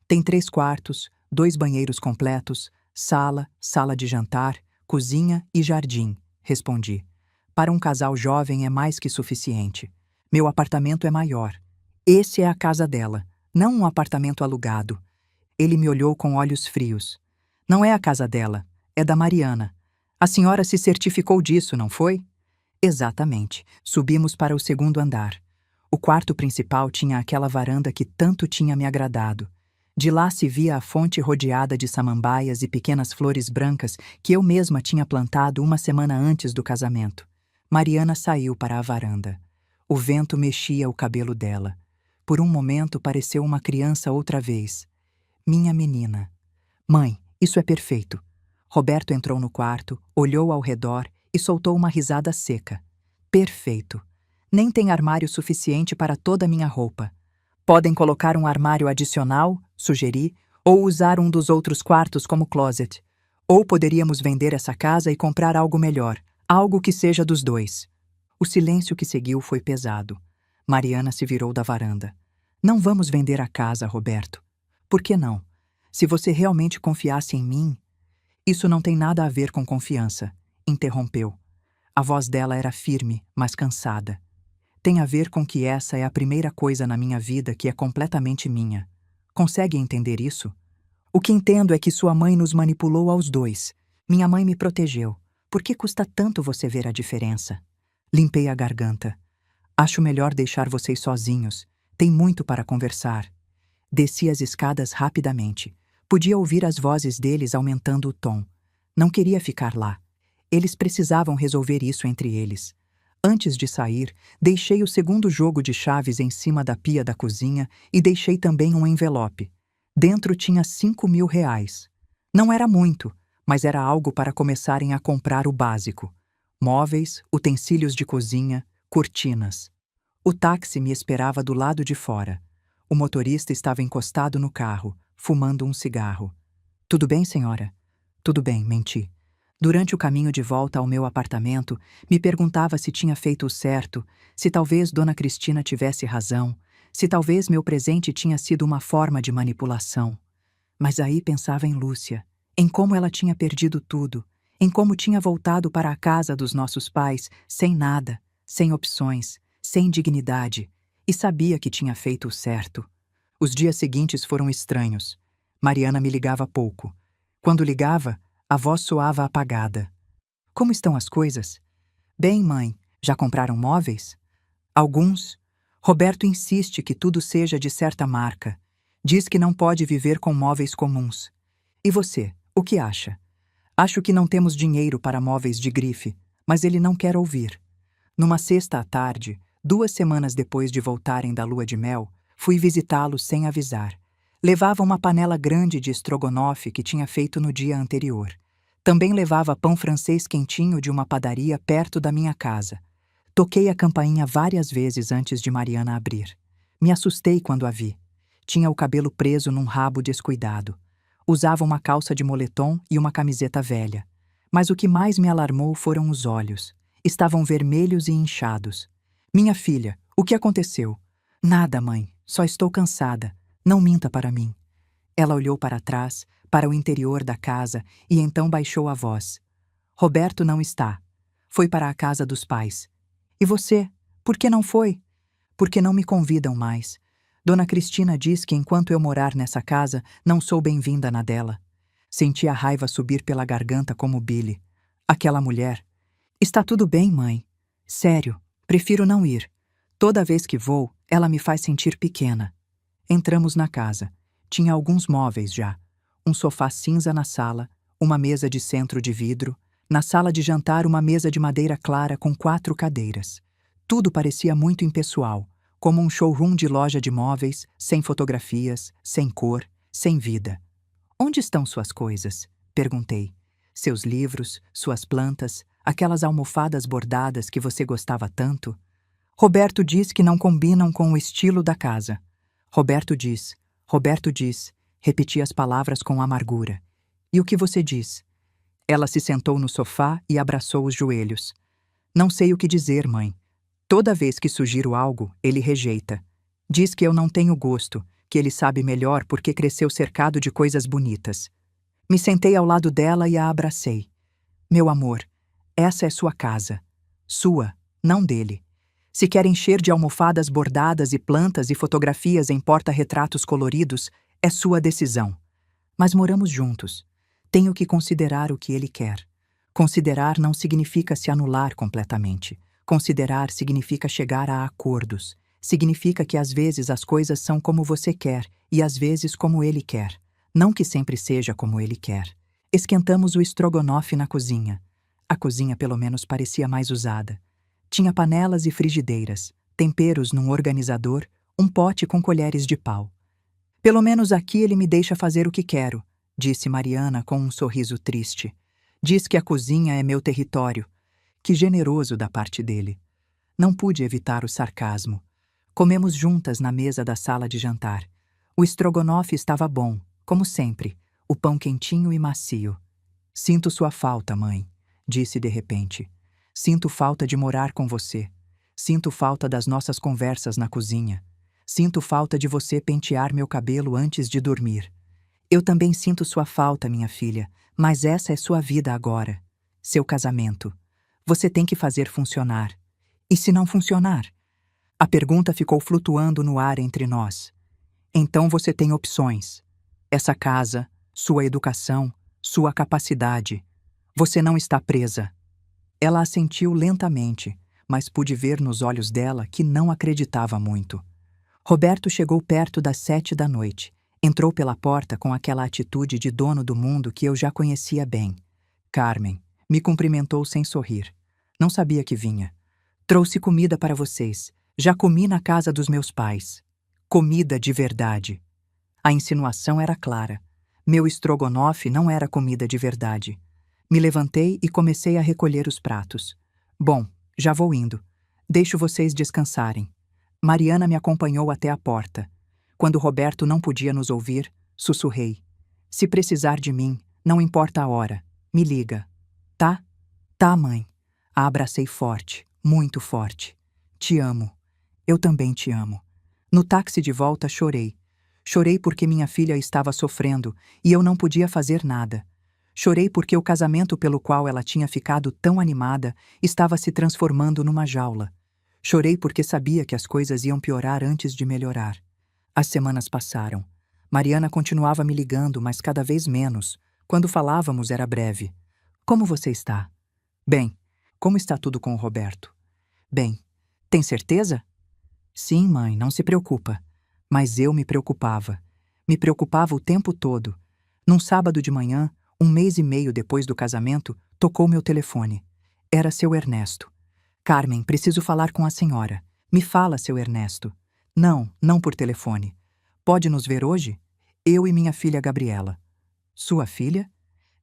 Speaker 1: Tem 3 quartos, 2 banheiros completos, sala, sala de jantar, cozinha e jardim, respondi. Para um casal jovem é mais que suficiente. Meu apartamento é maior. Esse é a casa dela, não um apartamento alugado. Ele me olhou com olhos frios. Não é a casa dela, é da Mariana. A senhora se certificou disso, não foi? Exatamente. Subimos para o 2º andar. O quarto principal tinha aquela varanda que tanto tinha me agradado. De lá se via a fonte rodeada de samambaias e pequenas flores brancas que eu mesma tinha plantado uma semana antes do casamento. Mariana saiu para a varanda. O vento mexia o cabelo dela. Por um momento pareceu uma criança outra vez. Minha menina. Mãe, isso é perfeito. Roberto entrou no quarto, olhou ao redor e soltou uma risada seca. Perfeito. Nem tem armário suficiente para toda a minha roupa. Podem colocar um armário adicional, sugeri, ou usar um dos outros quartos como closet. Ou poderíamos vender essa casa e comprar algo melhor, algo que seja dos dois. O silêncio que seguiu foi pesado. Mariana se virou da varanda. Não vamos vender a casa, Roberto. Por que não? Se você realmente confiasse em mim... Isso não tem nada a ver com confiança, interrompeu. A voz dela era firme, mas cansada. Tem a ver com que essa é a primeira coisa na minha vida que é completamente minha. Consegue entender isso? O que entendo é que sua mãe nos manipulou aos dois. Minha mãe me protegeu. Por que custa tanto você ver a diferença? Limpei a garganta. Acho melhor deixar vocês sozinhos. Tem muito para conversar. Desci as escadas rapidamente. Podia ouvir as vozes deles aumentando o tom. Não queria ficar lá. Eles precisavam resolver isso entre eles. Antes de sair, deixei o segundo jogo de chaves em cima da pia da cozinha e deixei também um envelope. Dentro tinha R$ 5.000. Não era muito, mas era algo para começarem a comprar o básico. Móveis, utensílios de cozinha, cortinas. O táxi me esperava do lado de fora. O motorista estava encostado no carro, fumando um cigarro. Tudo bem, senhora? Tudo bem, menti. Durante o caminho de volta ao meu apartamento, me perguntava se tinha feito o certo, se talvez Dona Cristina tivesse razão, se talvez meu presente tinha sido uma forma de manipulação. Mas aí pensava em Lúcia, em como ela tinha perdido tudo, em como tinha voltado para a casa dos nossos pais sem nada, sem opções, sem dignidade, e sabia que tinha feito o certo. Os dias seguintes foram estranhos. Mariana me ligava pouco. Quando ligava, a voz soava apagada. Como estão as coisas? Bem, mãe, já compraram móveis? Alguns. Roberto insiste que tudo seja de certa marca. Diz que não pode viver com móveis comuns. E você, o que acha? Acho que não temos dinheiro para móveis de grife, mas ele não quer ouvir. Numa sexta à tarde, 2 semanas depois de voltarem da lua de mel, fui visitá-lo sem avisar. Levava uma panela grande de estrogonofe que tinha feito no dia anterior. Também levava pão francês quentinho de uma padaria perto da minha casa. Toquei a campainha várias vezes antes de Mariana abrir. Me assustei quando a vi. Tinha o cabelo preso num rabo descuidado. Usava uma calça de moletom e uma camiseta velha. Mas o que mais me alarmou foram os olhos. Estavam vermelhos e inchados. Minha filha, o que aconteceu? Nada, mãe. Só estou cansada. Não minta para mim. Ela olhou para trás, para o interior da casa, e então baixou a voz. Roberto não está. Foi para a casa dos pais. E você? Por que não foi? Porque não me convidam mais. Dona Cristina diz que enquanto eu morar nessa casa, não sou bem-vinda na dela. Senti a raiva subir pela garganta como Billy. Aquela mulher. Está tudo bem, mãe. Sério, prefiro não ir. Toda vez que vou, ela me faz sentir pequena. Entramos na casa. Tinha alguns móveis já. Um sofá cinza na sala, uma mesa de centro de vidro, na sala de jantar uma mesa de madeira clara com 4 cadeiras. Tudo parecia muito impessoal, como um showroom de loja de móveis, sem fotografias, sem cor, sem vida. Onde estão suas coisas? Perguntei. Seus livros, suas plantas, aquelas almofadas bordadas que você gostava tanto? Roberto diz que não combinam com o estilo da casa. Roberto diz, repeti as palavras com amargura. E o que você diz? Ela se sentou no sofá e abraçou os joelhos. Não sei o que dizer, mãe. Toda vez que sugiro algo, ele rejeita. Diz que eu não tenho gosto, que ele sabe melhor porque cresceu cercado de coisas bonitas. Me sentei ao lado dela e a abracei. Meu amor, essa é sua casa. Sua, não dele. Se quer encher de almofadas bordadas e plantas e fotografias em porta-retratos coloridos, é sua decisão. Mas moramos juntos. Tenho que considerar o que ele quer. Considerar não significa se anular completamente. Considerar significa chegar a acordos. Significa que às vezes as coisas são como você quer e às vezes como ele quer. Não que sempre seja como ele quer. Esquentamos o estrogonofe na cozinha. A cozinha pelo menos parecia mais usada. Tinha panelas e frigideiras, temperos num organizador, um pote com colheres de pau. Pelo menos aqui ele me deixa fazer o que quero, disse Mariana com um sorriso triste. Diz que a cozinha é meu território. Que generoso da parte dele. Não pude evitar o sarcasmo. Comemos juntas na mesa da sala de jantar. O estrogonofe estava bom, Como sempre, o pão quentinho e macio. Sinto sua falta, mãe, disse de repente. Sinto falta de morar com você. Sinto falta das nossas conversas na cozinha. Sinto falta de você pentear meu cabelo antes de dormir. Eu também sinto sua falta, minha filha, mas essa é sua vida agora. Seu casamento. Você tem que fazer funcionar. E se não funcionar? A pergunta ficou flutuando no ar entre nós. Então você tem opções. Essa casa, sua educação, sua capacidade. Você não está presa. Ela assentiu lentamente, mas pude ver nos olhos dela que não acreditava muito. Roberto chegou perto das 7 da noite. Entrou pela porta com aquela atitude de dono do mundo que eu já conhecia bem. Carmen me cumprimentou sem sorrir. Não sabia que vinha. Trouxe comida para vocês. Já comi na casa dos meus pais. Comida de verdade. A insinuação era clara. Meu estrogonofe não era comida de verdade. Me levantei e comecei a recolher os pratos. Bom, já vou indo. Deixo vocês descansarem. Mariana me acompanhou até a porta. Quando Roberto não podia nos ouvir, sussurrei. Se precisar de mim, não importa a hora. Me liga. Tá? Tá, mãe. A abracei forte, muito forte. Te amo. Eu também te amo. No táxi de volta chorei. Chorei porque minha filha estava sofrendo e eu não podia fazer nada. Chorei porque o casamento pelo qual ela tinha ficado tão animada estava se transformando numa jaula. Chorei porque sabia que as coisas iam piorar antes de melhorar. As semanas passaram. Mariana continuava me ligando, mas cada vez menos. Quando falávamos era breve. Como você está? Bem. Como está tudo com o Roberto? Bem. Tem certeza? Sim, mãe, não se preocupa. Mas eu me preocupava. Me preocupava o tempo todo. Num sábado de manhã, 1 mês e meio depois do casamento, tocou meu telefone. Era seu Ernesto. Carmen, preciso falar com a senhora. Me fala, seu Ernesto. Não, não por telefone. Pode nos ver hoje? Eu e minha filha Gabriela. Sua filha?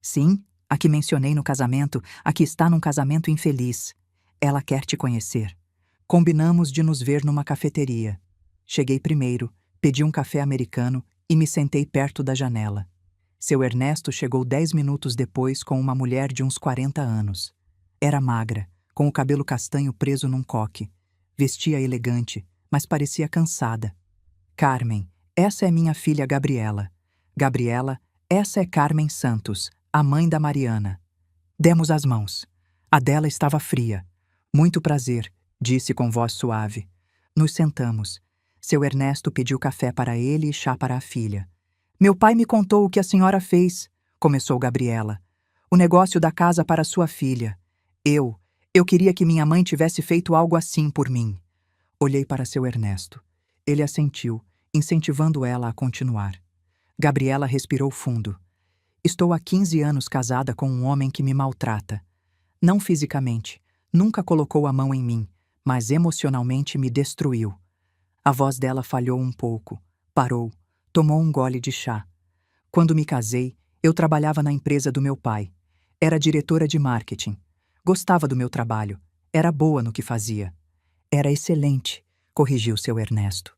Speaker 1: Sim, a que mencionei no casamento, a que está num casamento infeliz. Ela quer te conhecer. Combinamos de nos ver numa cafeteria. Cheguei primeiro, pedi um café americano e me sentei perto da janela. Seu Ernesto chegou 10 minutos depois com uma mulher de uns 40 anos. Era magra, com o cabelo castanho preso num coque. Vestia elegante, mas parecia cansada. Carmen, essa é minha filha Gabriela. Gabriela, essa é Carmen Santos, a mãe da Mariana. Demos as mãos. A dela estava fria. Muito prazer, disse com voz suave. Nos sentamos. Seu Ernesto pediu café para ele e chá para a filha. Meu pai me contou o que a senhora fez, começou Gabriela. O negócio da casa para sua filha. Eu queria que minha mãe tivesse feito algo assim por mim. Olhei para seu Ernesto. Ele assentiu, incentivando ela a continuar. Gabriela respirou fundo. Estou há 15 anos casada com um homem que me maltrata. Não fisicamente, nunca colocou a mão em mim, mas emocionalmente me destruiu. A voz dela falhou um pouco, parou, tomou um gole de chá. Quando me casei, eu trabalhava na empresa do meu pai. Era diretora de marketing. Gostava do meu trabalho. Era boa no que fazia. Era excelente, corrigiu seu Ernesto.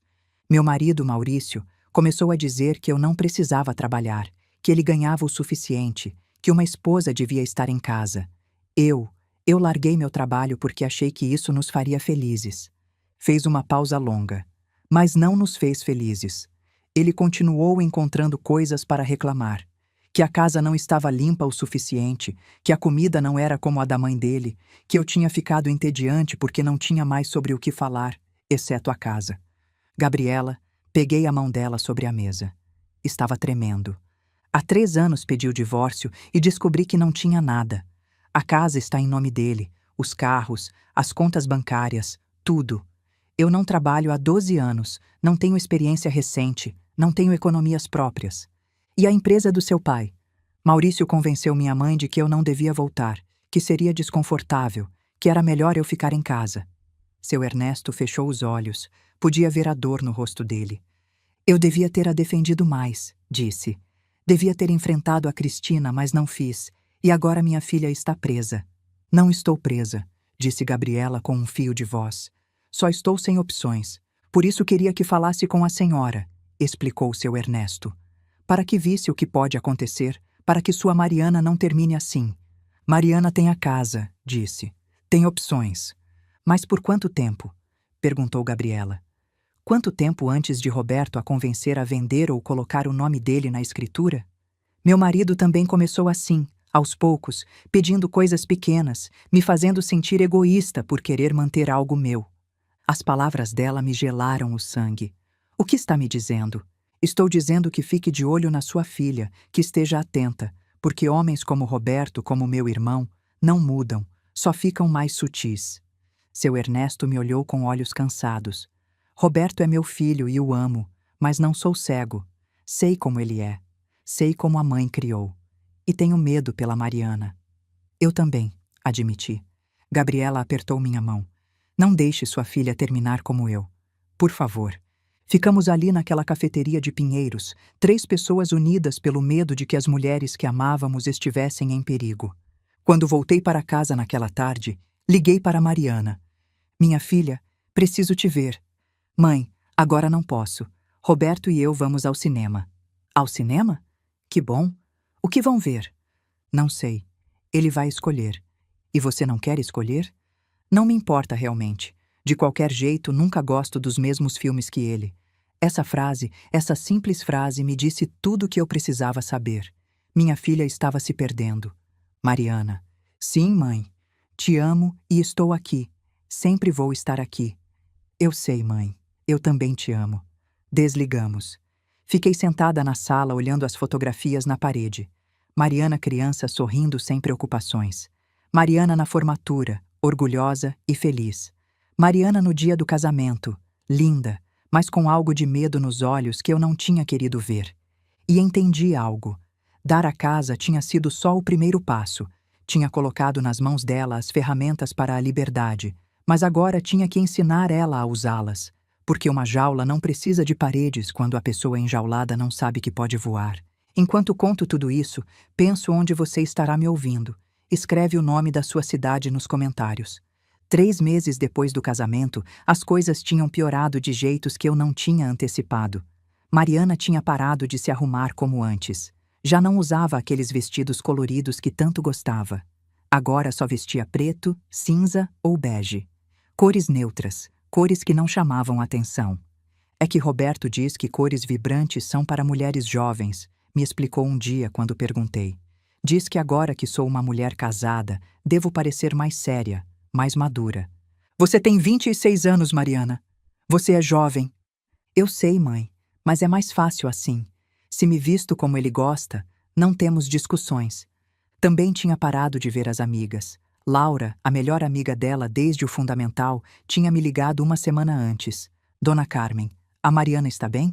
Speaker 1: Meu marido, Maurício, começou a dizer que eu não precisava trabalhar, que ele ganhava o suficiente, que uma esposa devia estar em casa. Eu larguei meu trabalho porque achei que isso nos faria felizes. Fez uma pausa longa. Mas não nos fez felizes. Ele continuou encontrando coisas para reclamar. Que a casa não estava limpa o suficiente, que a comida não era como a da mãe dele, que eu tinha ficado entediante porque não tinha mais sobre o que falar, exceto a casa. Gabriela, peguei a mão dela sobre a mesa. Estava tremendo. Há 3 anos pedi o divórcio e descobri que não tinha nada. A casa está em nome dele, os carros, as contas bancárias, tudo. Eu não trabalho há 12 anos, não tenho experiência recente, não tenho economias próprias. E a empresa do seu pai? Maurício convenceu minha mãe de que eu não devia voltar, que seria desconfortável, que era melhor eu ficar em casa. Seu Ernesto fechou os olhos, podia ver a dor no rosto dele. Eu devia ter a defendido mais, disse. Devia ter enfrentado a Cristina, mas não fiz, e agora minha filha está presa. Não estou presa, disse Gabriela com um fio de voz. Só estou sem opções. Por isso queria que falasse com a senhora, explicou seu Ernesto. para que visse o que pode acontecer, para que sua Mariana não termine assim. Mariana tem a casa, disse. Tem opções. Mas por quanto tempo? Perguntou Gabriela. Quanto tempo antes de Roberto a convencer a vender ou colocar o nome dele na escritura? Meu marido também começou assim, aos poucos, pedindo coisas pequenas, me fazendo sentir egoísta por querer manter algo meu. As palavras dela me gelaram o sangue. O que está me dizendo? Estou dizendo que fique de olho na sua filha, que esteja atenta, porque homens como Roberto, como meu irmão, não mudam, só ficam mais sutis. Seu Ernesto me olhou com olhos cansados. Roberto é meu filho e o amo, mas não sou cego. Sei como ele é. Sei como a mãe criou. E tenho medo pela Mariana. Eu também, admiti. Gabriela apertou minha mão. Não deixe sua filha terminar como eu. Por favor. Ficamos ali naquela cafeteria de Pinheiros, 3 pessoas unidas pelo medo de que as mulheres que amávamos estivessem em perigo. Quando voltei para casa naquela tarde, liguei para Mariana. Minha filha, preciso te ver. Mãe, agora não posso. Roberto e eu vamos ao cinema. Ao cinema? Que bom. O que vão ver? Não sei. Ele vai escolher. E você não quer escolher? Não me importa realmente. De qualquer jeito, nunca gosto dos mesmos filmes que ele. Essa frase, essa simples frase me disse tudo o que eu precisava saber. Minha filha estava se perdendo. Mariana. Sim, mãe. Te amo e estou aqui. Sempre vou estar aqui. Eu sei, mãe. Eu também te amo. Desligamos. Fiquei sentada na sala olhando as fotografias na parede. Mariana criança sorrindo sem preocupações. Mariana na formatura, orgulhosa e feliz. Mariana no dia do casamento, linda, mas com algo de medo nos olhos que eu não tinha querido ver. E entendi algo. Dar a casa tinha sido só o primeiro passo. Tinha colocado nas mãos dela as ferramentas para a liberdade, mas agora tinha que ensinar ela a usá-las. Porque uma jaula não precisa de paredes quando a pessoa enjaulada não sabe que pode voar. Enquanto conto tudo isso, penso onde você estará me ouvindo. Escreve o nome da sua cidade nos comentários. 3 meses depois do casamento, as coisas tinham piorado de jeitos que eu não tinha antecipado. Mariana tinha parado de se arrumar como antes. Já não usava aqueles vestidos coloridos que tanto gostava. Agora só vestia preto, cinza ou bege. Cores neutras. Cores que não chamavam atenção. É que Roberto diz que cores vibrantes são para mulheres jovens, me explicou um dia quando perguntei. Diz que agora que sou uma mulher casada, devo parecer mais séria, mais madura. Você tem 26 anos, Mariana. Você é jovem. Eu sei, mãe, mas é mais fácil assim. Se me visto como ele gosta, não temos discussões. Também tinha parado de ver as amigas. Laura, a melhor amiga dela desde o fundamental, tinha me ligado uma semana antes. Dona Carmen, a Mariana está bem?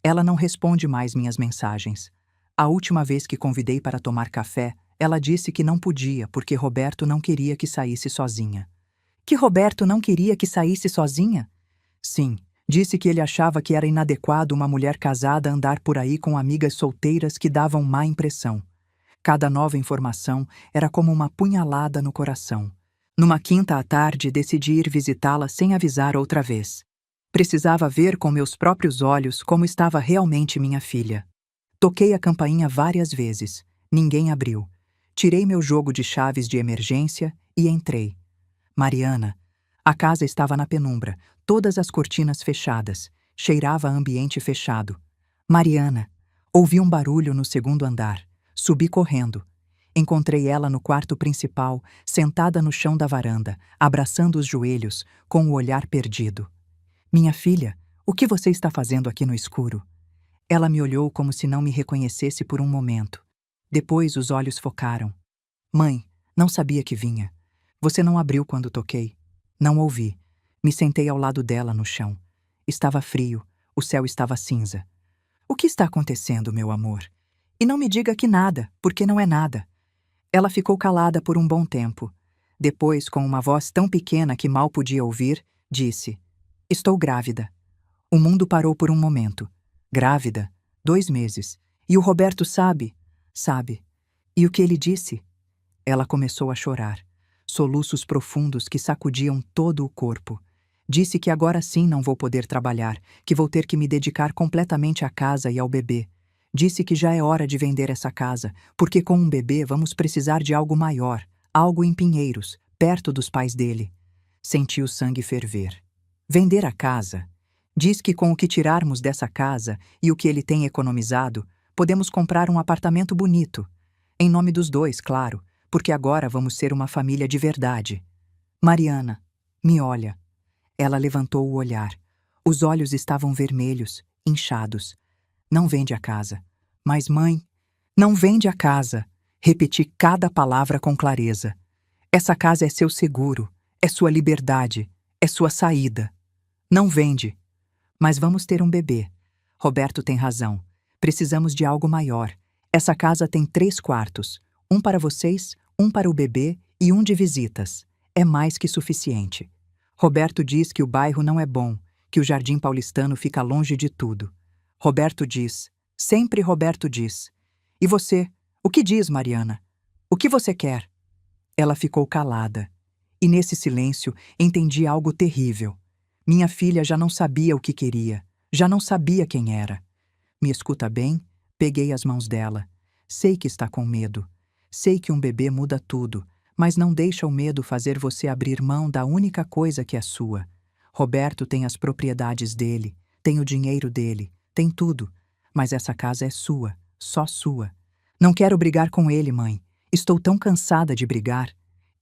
Speaker 1: Ela não responde mais minhas mensagens. A última vez que convidei para tomar café, ela disse que não podia porque Roberto não queria que saísse sozinha. Que Roberto não queria que saísse sozinha? Sim, disse que ele achava que era inadequado uma mulher casada andar por aí com amigas solteiras que davam má impressão. Cada nova informação era como uma punhalada no coração. Numa quinta à tarde, decidi ir visitá-la sem avisar outra vez. Precisava ver com meus próprios olhos como estava realmente minha filha. Toquei a campainha várias vezes. Ninguém abriu. Tirei meu jogo de chaves de emergência e entrei. Mariana. A casa estava na penumbra, todas as cortinas fechadas. Cheirava a ambiente fechado. Mariana. Ouvi um barulho no segundo andar. Subi correndo. Encontrei ela no quarto principal, sentada no chão da varanda, abraçando os joelhos, com o olhar perdido. Minha filha, o que você está fazendo aqui no escuro? Ela me olhou como se não me reconhecesse por um momento. Depois os olhos focaram. Mãe, não sabia que vinha. Você não abriu quando toquei. Não ouvi. Me sentei ao lado dela no chão. Estava frio, o céu estava cinza. O que está acontecendo, meu amor? E não me diga que nada, porque não é nada. Ela ficou calada por um bom tempo. Depois, com uma voz tão pequena que mal podia ouvir, disse: Estou grávida. O mundo parou por um momento. Grávida? 2 meses. E o Roberto sabe? Sabe. E o que ele disse? Ela começou a chorar. Soluços profundos que sacudiam todo o corpo. Disse que agora sim não vou poder trabalhar, que vou ter que me dedicar completamente à casa e ao bebê. Disse que já é hora de vender essa casa, porque com um bebê vamos precisar de algo maior, algo em Pinheiros, perto dos pais dele. Senti o sangue ferver. Vender a casa? Diz que com o que tirarmos dessa casa e o que ele tem economizado, podemos comprar um apartamento bonito. Em nome dos dois, claro, porque agora vamos ser uma família de verdade. Mariana, me olha. Ela levantou o olhar. Os olhos estavam vermelhos, inchados. Não vende a casa. Mas, mãe, não vende a casa. Repeti cada palavra com clareza. Essa casa é seu seguro, é sua liberdade, é sua saída. Não vende. Mas vamos ter um bebê. Roberto tem razão. Precisamos de algo maior. Essa casa tem 3 quartos. Um para vocês, um para o bebê e um de visitas. É mais que suficiente. Roberto diz que o bairro não é bom, que o Jardim Paulistano fica longe de tudo. Roberto diz, sempre Roberto diz. E você? O que diz, Mariana? O que você quer? Ela ficou calada. E nesse silêncio entendi algo terrível. Minha filha já não sabia o que queria, já não sabia quem era. Me escuta bem? Peguei as mãos dela. Sei que está com medo. Sei que um bebê muda tudo, mas não deixa o medo fazer você abrir mão da única coisa que é sua. Roberto tem as propriedades dele, tem o dinheiro dele, tem tudo. Mas essa casa é sua, só sua. Não quero brigar com ele, mãe. Estou tão cansada de brigar.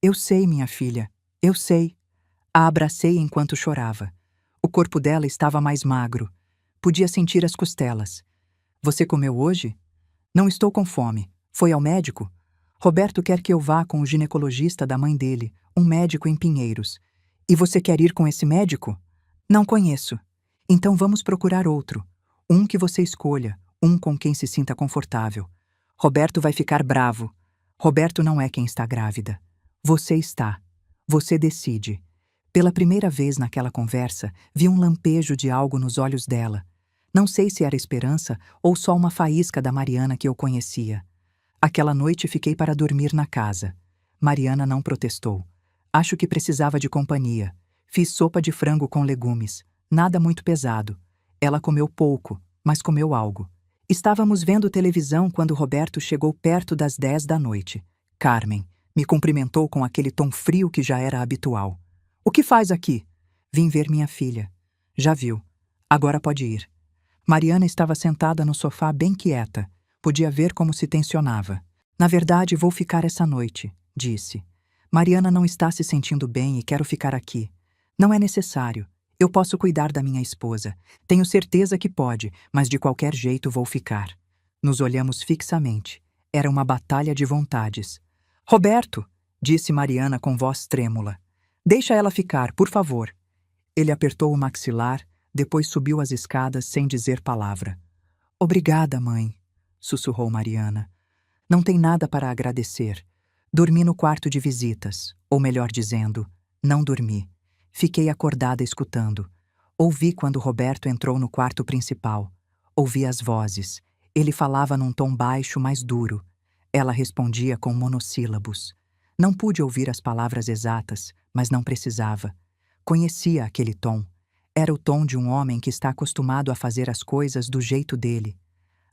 Speaker 1: Eu sei, minha filha, eu sei. A abracei enquanto chorava. O corpo dela estava mais magro. Podia sentir as costelas. Você comeu hoje? Não estou com fome. Foi ao médico? Roberto quer que eu vá com o ginecologista da mãe dele, um médico em Pinheiros. E você quer ir com esse médico? Não conheço. Então vamos procurar outro. Um que você escolha, um com quem se sinta confortável. Roberto vai ficar bravo. Roberto não é quem está grávida. Você está. Você decide. Pela primeira vez naquela conversa, vi um lampejo de algo nos olhos dela. Não sei se era esperança ou só uma faísca da Mariana que eu conhecia. Aquela noite fiquei para dormir na casa. Mariana não protestou. Acho que precisava de companhia. Fiz sopa de frango com legumes. Nada muito pesado. Ela comeu pouco, mas comeu algo. Estávamos vendo televisão quando Roberto chegou perto das 10 da noite. Carmen me cumprimentou com aquele tom frio que já era habitual. O que faz aqui? Vim ver minha filha. Já viu. Agora pode ir. Mariana estava sentada no sofá bem quieta. Podia ver como se tensionava. Na verdade, vou ficar essa noite, disse. Mariana não está se sentindo bem e quero ficar aqui. Não é necessário. Eu posso cuidar da minha esposa. Tenho certeza que pode, mas de qualquer jeito vou ficar. Nos olhamos fixamente. Era uma batalha de vontades. Roberto, disse Mariana com voz trêmula. Deixa ela ficar, por favor. Ele apertou o maxilar, depois subiu as escadas sem dizer palavra. Obrigada, mãe, sussurrou Mariana. Não tem nada para agradecer. Dormi no quarto de visitas, ou melhor dizendo, não dormi. Fiquei acordada escutando. Ouvi quando Roberto entrou no quarto principal. Ouvi as vozes. Ele falava num tom baixo, mas duro. Ela respondia com monossílabos. Não pude ouvir as palavras exatas, mas não precisava. Conhecia aquele tom. Era o tom de um homem que está acostumado a fazer as coisas do jeito dele.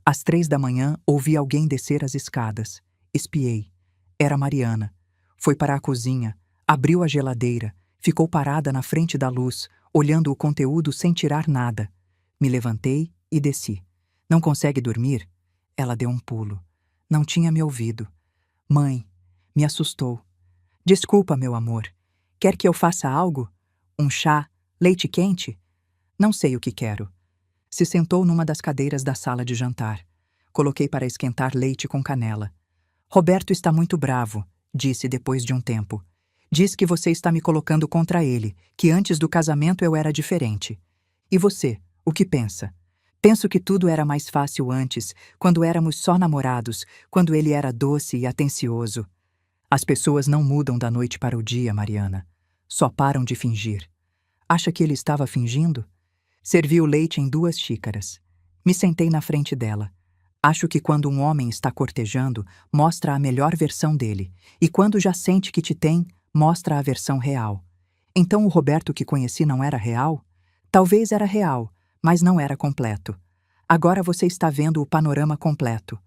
Speaker 1: Às 3 da manhã, ouvi alguém descer as escadas. Espiei. Era Mariana. Foi para a cozinha, abriu a geladeira, ficou parada na frente da luz, olhando o conteúdo sem tirar nada. Me levantei e desci. Não consegue dormir? Ela deu um pulo. Não tinha me ouvido. Mãe, me assustou. Desculpa, meu amor. Quer que eu faça algo? Um chá? Leite quente? Não sei o que quero. Se sentou numa das cadeiras da sala de jantar. Coloquei para esquentar leite com canela. Roberto está muito bravo, disse depois de um tempo. Diz que você está me colocando contra ele, que antes do casamento eu era diferente. E você, o que pensa? Penso que tudo era mais fácil antes, quando éramos só namorados, quando ele era doce e atencioso. As pessoas não mudam da noite para o dia, Mariana. Só param de fingir. Acha que ele estava fingindo? Servi o leite em 2 xícaras. Me sentei na frente dela. Acho que quando um homem está cortejando, mostra a melhor versão dele, e quando já sente que te tem, mostra a versão real. Então o Roberto que conheci não era real? Talvez era real, mas não era completo. Agora você está vendo o panorama completo.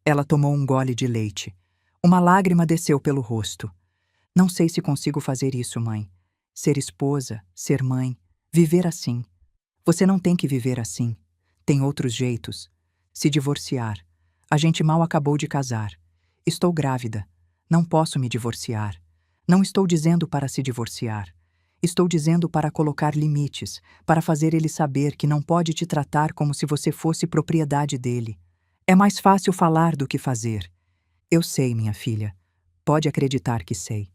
Speaker 1: Ela tomou um gole de leite. Uma lágrima desceu pelo rosto. Não sei se consigo fazer isso, mãe. Ser esposa, ser mãe, viver assim. Você não tem que viver assim. Tem outros jeitos. Se divorciar. A gente mal acabou de casar. Estou grávida. Não posso me divorciar. Não estou dizendo para se divorciar. Estou dizendo para colocar limites, para fazer ele saber que não pode te tratar como se você fosse propriedade dele. É mais fácil falar do que fazer. Eu sei, minha filha. Pode acreditar que sei.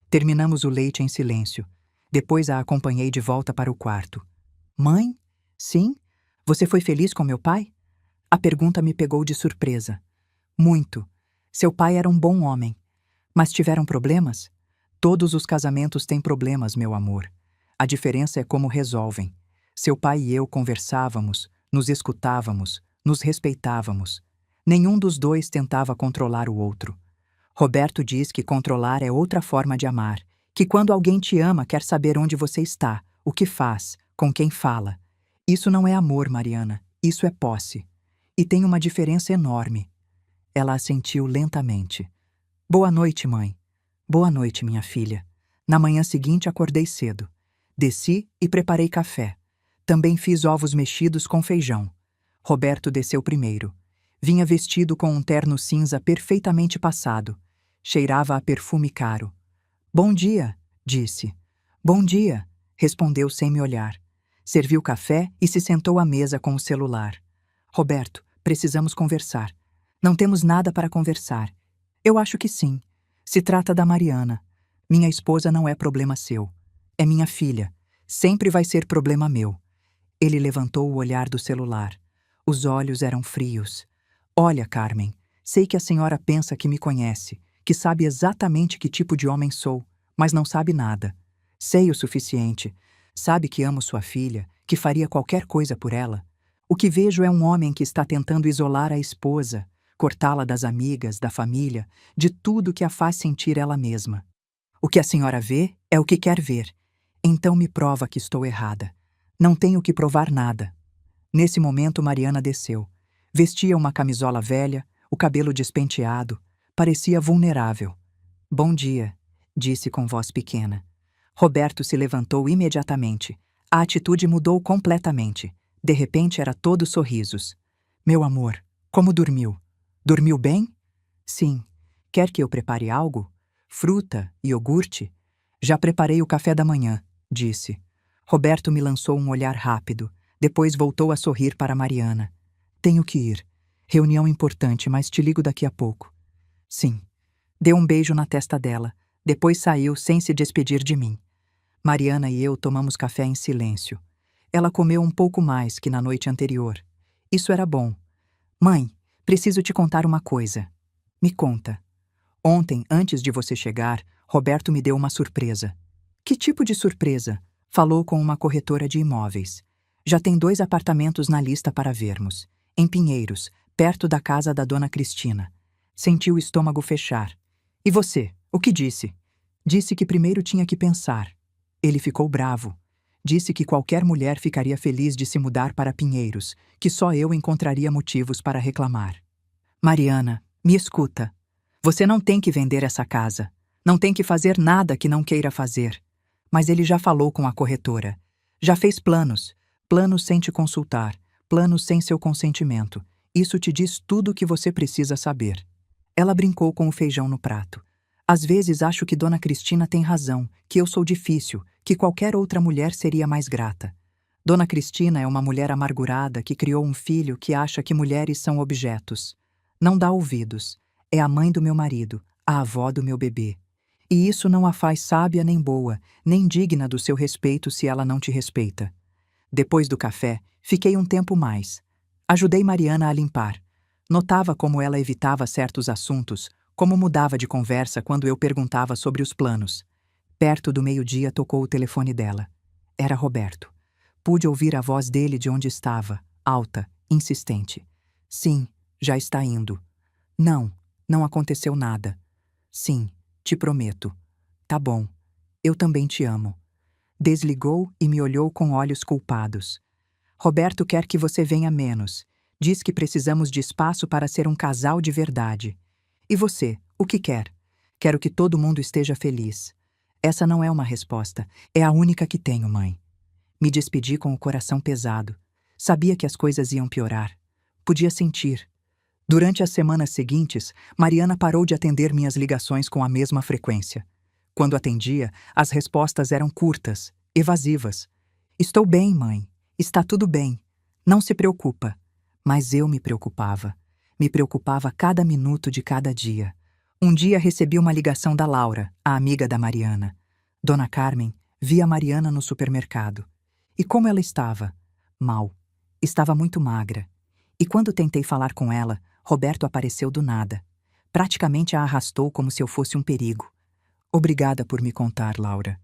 Speaker 1: Terminamos o leite em silêncio. Depois a acompanhei de volta para o quarto. Mãe? Sim? Você foi feliz com meu pai? A pergunta me pegou de surpresa. Muito. Seu pai era um bom homem. Mas tiveram problemas? Todos os casamentos têm problemas, meu amor. A diferença é como resolvem. Seu pai e eu conversávamos, nos escutávamos, nos respeitávamos. Nenhum dos dois tentava controlar o outro. Roberto diz que controlar é outra forma de amar, que quando alguém te ama quer saber onde você está, o que faz, com quem fala. Isso não é amor, Mariana, isso é posse. E tem uma diferença enorme. Ela assentiu lentamente. Boa noite, mãe. Boa noite, minha filha. Na manhã seguinte acordei cedo. Desci e preparei café. Também fiz ovos mexidos com feijão. Roberto desceu primeiro. Vinha vestido com um terno cinza perfeitamente passado. Cheirava a perfume caro. Bom dia, disse. Bom dia, respondeu sem me olhar. Serviu café e se sentou à mesa com o celular. Roberto, precisamos conversar. Não temos nada para conversar. Eu acho que sim. Se trata da Mariana. Minha esposa não é problema seu. É minha filha. Sempre vai ser problema meu. Ele levantou o olhar do celular. Os olhos eram frios. Olha, Carmen, sei que a senhora pensa que me conhece, que sabe exatamente que tipo de homem sou, mas não sabe nada. Sei o suficiente. Sabe que amo sua filha, que faria qualquer coisa por ela. O que vejo é um homem que está tentando isolar a esposa, cortá-la das amigas, da família, de tudo que a faz sentir ela mesma. O que a senhora vê é o que quer ver. Então me prova que estou errada. Não tenho que provar nada. Nesse momento, Mariana desceu. Vestia uma camisola velha, o cabelo despenteado. Parecia vulnerável. Bom dia, disse com voz pequena. Roberto se levantou imediatamente. A atitude mudou completamente. De repente era todo sorrisos. Meu amor, como dormiu? Dormiu bem? Sim. Quer que eu prepare algo? Fruta, iogurte? Já preparei o café da manhã, disse. Roberto me lançou um olhar rápido. Depois voltou a sorrir para Mariana. Tenho que ir. Reunião importante, mas te ligo daqui a pouco. Sim. Deu um beijo na testa dela. Depois saiu sem se despedir de mim. Mariana e eu tomamos café em silêncio. Ela comeu um pouco mais que na noite anterior. Isso era bom. Mãe, preciso te contar uma coisa. Me conta. Ontem, antes de você chegar, Roberto me deu uma surpresa. Que tipo de surpresa? Falou com uma corretora de imóveis. Já tem 2 apartamentos na lista para vermos. Em Pinheiros, perto da casa da dona Cristina. Senti o estômago fechar. E você, o que disse? Disse que primeiro tinha que pensar. Ele ficou bravo. Disse que qualquer mulher ficaria feliz de se mudar para Pinheiros, que só eu encontraria motivos para reclamar. Mariana, me escuta. Você não tem que vender essa casa. Não tem que fazer nada que não queira fazer. Mas ele já falou com a corretora. Já fez planos. Planos sem te consultar. Planos sem seu consentimento. Isso te diz tudo o que você precisa saber. Ela brincou com o feijão no prato. Às vezes acho que Dona Cristina tem razão, que eu sou difícil, que qualquer outra mulher seria mais grata. Dona Cristina é uma mulher amargurada que criou um filho que acha que mulheres são objetos. Não dá ouvidos. É a mãe do meu marido, a avó do meu bebê. E isso não a faz sábia nem boa, nem digna do seu respeito se ela não te respeita. Depois do café, fiquei um tempo mais. Ajudei Mariana a limpar. Notava como ela evitava certos assuntos, como mudava de conversa quando eu perguntava sobre os planos. Perto do meio-dia tocou o telefone dela. Era Roberto. Pude ouvir a voz dele de onde estava, alta, insistente. Sim, já está indo. Não, não aconteceu nada. Sim, te prometo. Tá bom. Eu também te amo. Desligou e me olhou com olhos culpados. Roberto quer que você venha menos. Diz que precisamos de espaço para ser um casal de verdade. E você, o que quer? Quero que todo mundo esteja feliz. Essa não é uma resposta, é a única que tenho, mãe. Me despedi com o coração pesado. Sabia que as coisas iam piorar. Podia sentir. Durante as semanas seguintes, Mariana parou de atender minhas ligações com a mesma frequência. Quando atendia, as respostas eram curtas, evasivas. Estou bem, mãe. Está tudo bem. Não se preocupa. Mas eu me preocupava. Me preocupava cada minuto de cada dia. Um dia recebi uma ligação da Laura, a amiga da Mariana. Dona Carmen via Mariana no supermercado. E como ela estava? Mal. Estava muito magra. E quando tentei falar com ela, Roberto apareceu do nada. Praticamente a arrastou como se eu fosse um perigo. Obrigada por me contar, Laura.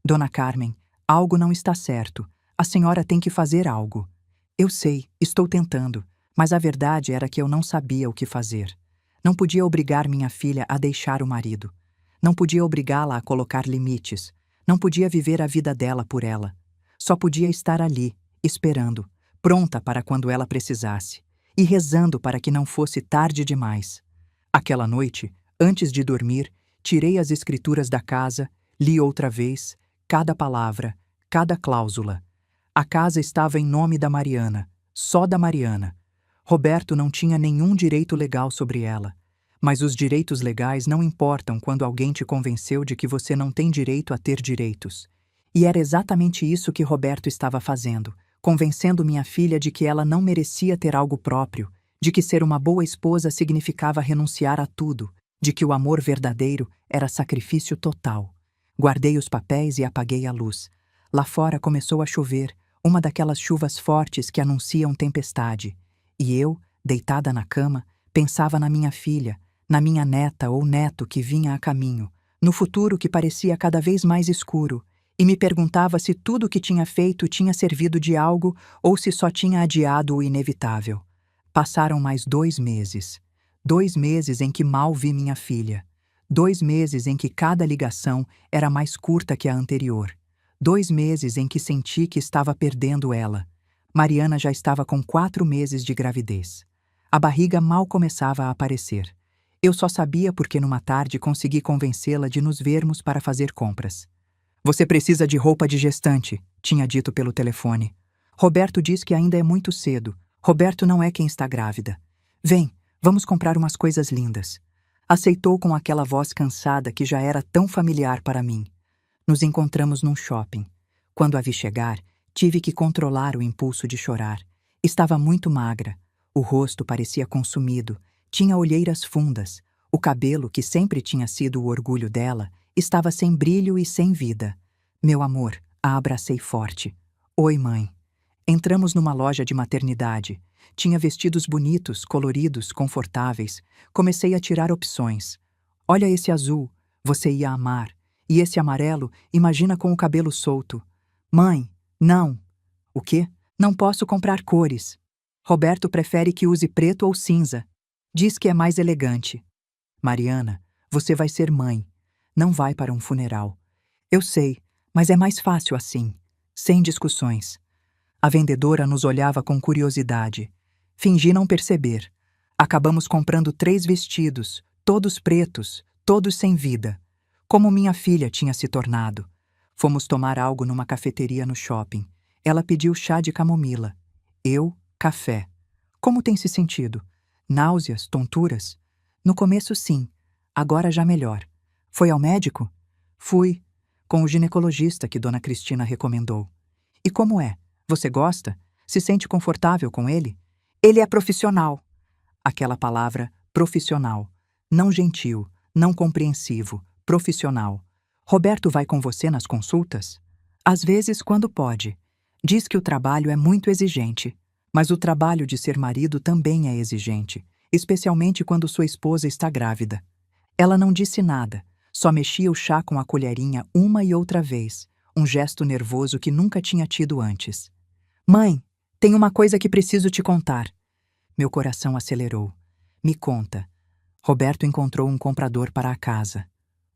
Speaker 1: Dona Carmen, algo não está certo. A senhora tem que fazer algo. Eu sei, estou tentando, mas a verdade era que eu não sabia o que fazer. Não podia obrigar minha filha a deixar o marido. Não podia obrigá-la a colocar limites. Não podia viver a vida dela por ela. Só podia estar ali, esperando, pronta para quando ela precisasse, e rezando para que não fosse tarde demais. Aquela noite, antes de dormir, tirei as escrituras da casa, li outra vez, cada palavra, cada cláusula. A casa estava em nome da Mariana, só da Mariana. Roberto não tinha nenhum direito legal sobre ela. Mas os direitos legais não importam quando alguém te convenceu de que você não tem direito a ter direitos. E era exatamente isso que Roberto estava fazendo, convencendo minha filha de que ela não merecia ter algo próprio, de que ser uma boa esposa significava renunciar a tudo, de que o amor verdadeiro era sacrifício total. Guardei os papéis e apaguei a luz. Lá fora começou a chover, uma daquelas chuvas fortes que anunciam tempestade. E eu, deitada na cama, pensava na minha filha, na minha neta ou neto que vinha a caminho, no futuro que parecia cada vez mais escuro, e me perguntava se tudo o que tinha feito tinha servido de algo ou se só tinha adiado o inevitável. Passaram mais 2 meses. 2 meses em que mal vi minha filha. 2 meses em que cada ligação era mais curta que a anterior. 2 meses em que senti que estava perdendo ela. Mariana já estava com 4 meses de gravidez. A barriga mal começava a aparecer. Eu só sabia porque numa tarde consegui convencê-la de nos vermos para fazer compras. Você precisa de roupa de gestante, tinha dito pelo telefone. Roberto diz que ainda é muito cedo. Roberto não é quem está grávida. Vem, vamos comprar umas coisas lindas. Aceitou com aquela voz cansada que já era tão familiar para mim. Nos encontramos num shopping. Quando a vi chegar, tive que controlar o impulso de chorar. Estava muito magra. O rosto parecia consumido. Tinha olheiras fundas. O cabelo, que sempre tinha sido o orgulho dela, estava sem brilho e sem vida. Meu amor, a abracei forte. Oi, mãe. Entramos numa loja de maternidade. Tinha vestidos bonitos, coloridos, confortáveis. Comecei a tirar opções. Olha esse azul, você ia amar. E esse amarelo, imagina com o cabelo solto. Mãe, não. O quê? Não posso comprar cores. Roberto prefere que use preto ou cinza. Diz que é mais elegante. Mariana, você vai ser mãe. Não vai para um funeral. Eu sei, mas é mais fácil assim, sem discussões. A vendedora nos olhava com curiosidade. Fingi não perceber. Acabamos comprando 3 vestidos, todos pretos, todos sem vida. Como minha filha tinha se tornado. Fomos tomar algo numa cafeteria no shopping. Ela pediu chá de camomila. Eu, café. Como tem se sentido? Náuseas, tonturas? No começo, sim. Agora já melhor. Foi ao médico? Fui. Com o ginecologista que Dona Cristina recomendou. E como é? Você gosta? Se sente confortável com ele? Ele é profissional. Aquela palavra, profissional. Não gentil, não compreensivo, profissional. Roberto vai com você nas consultas? Às vezes, quando pode. Diz que o trabalho é muito exigente. Mas o trabalho de ser marido também é exigente, especialmente quando sua esposa está grávida. Ela não disse nada, só mexia o chá com a colherinha uma e outra vez, um gesto nervoso que nunca tinha tido antes. Mãe, tem uma coisa que preciso te contar. Meu coração acelerou. Me conta. Roberto encontrou um comprador para a casa.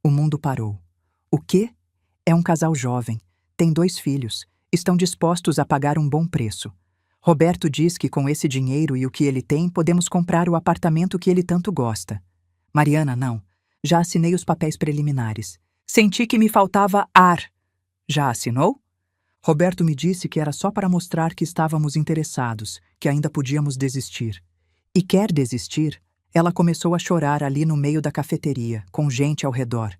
Speaker 1: O mundo parou. O quê? É um casal jovem, tem 2 filhos, estão dispostos a pagar um bom preço. Roberto diz que com esse dinheiro e o que ele tem, podemos comprar o apartamento que ele tanto gosta. Mariana, não. Já assinei os papéis preliminares. Senti que me faltava ar. Já assinou? Roberto me disse que era só para mostrar que estávamos interessados, que ainda podíamos desistir. E quer desistir? Ela começou a chorar ali no meio da cafeteria, com gente ao redor.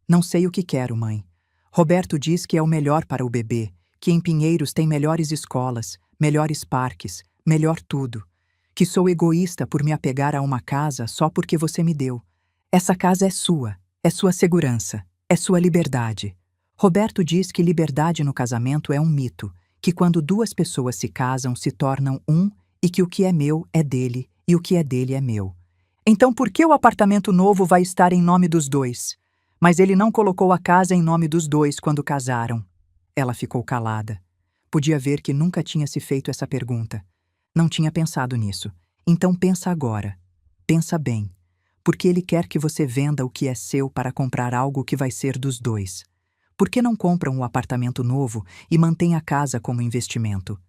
Speaker 1: Não sei o que quero, mãe. Roberto diz que é o melhor para o bebê, que em Pinheiros tem melhores escolas, melhores parques, melhor tudo. Que sou egoísta por me apegar a uma casa só porque você me deu. Essa casa é sua segurança, é sua liberdade. Roberto diz que liberdade no casamento é um mito, que quando duas pessoas se casam se tornam um e que o que é meu é dele e o que é dele é meu. Então por que o apartamento novo vai estar em nome dos dois? Mas ele não colocou a casa em nome dos dois quando casaram. Ela ficou calada. Podia ver que nunca tinha se feito essa pergunta. Não tinha pensado nisso. Então pensa agora. Pensa bem. Porque ele quer que você venda o que é seu para comprar algo que vai ser dos dois. Por que não compram um apartamento novo e mantém a casa como investimento?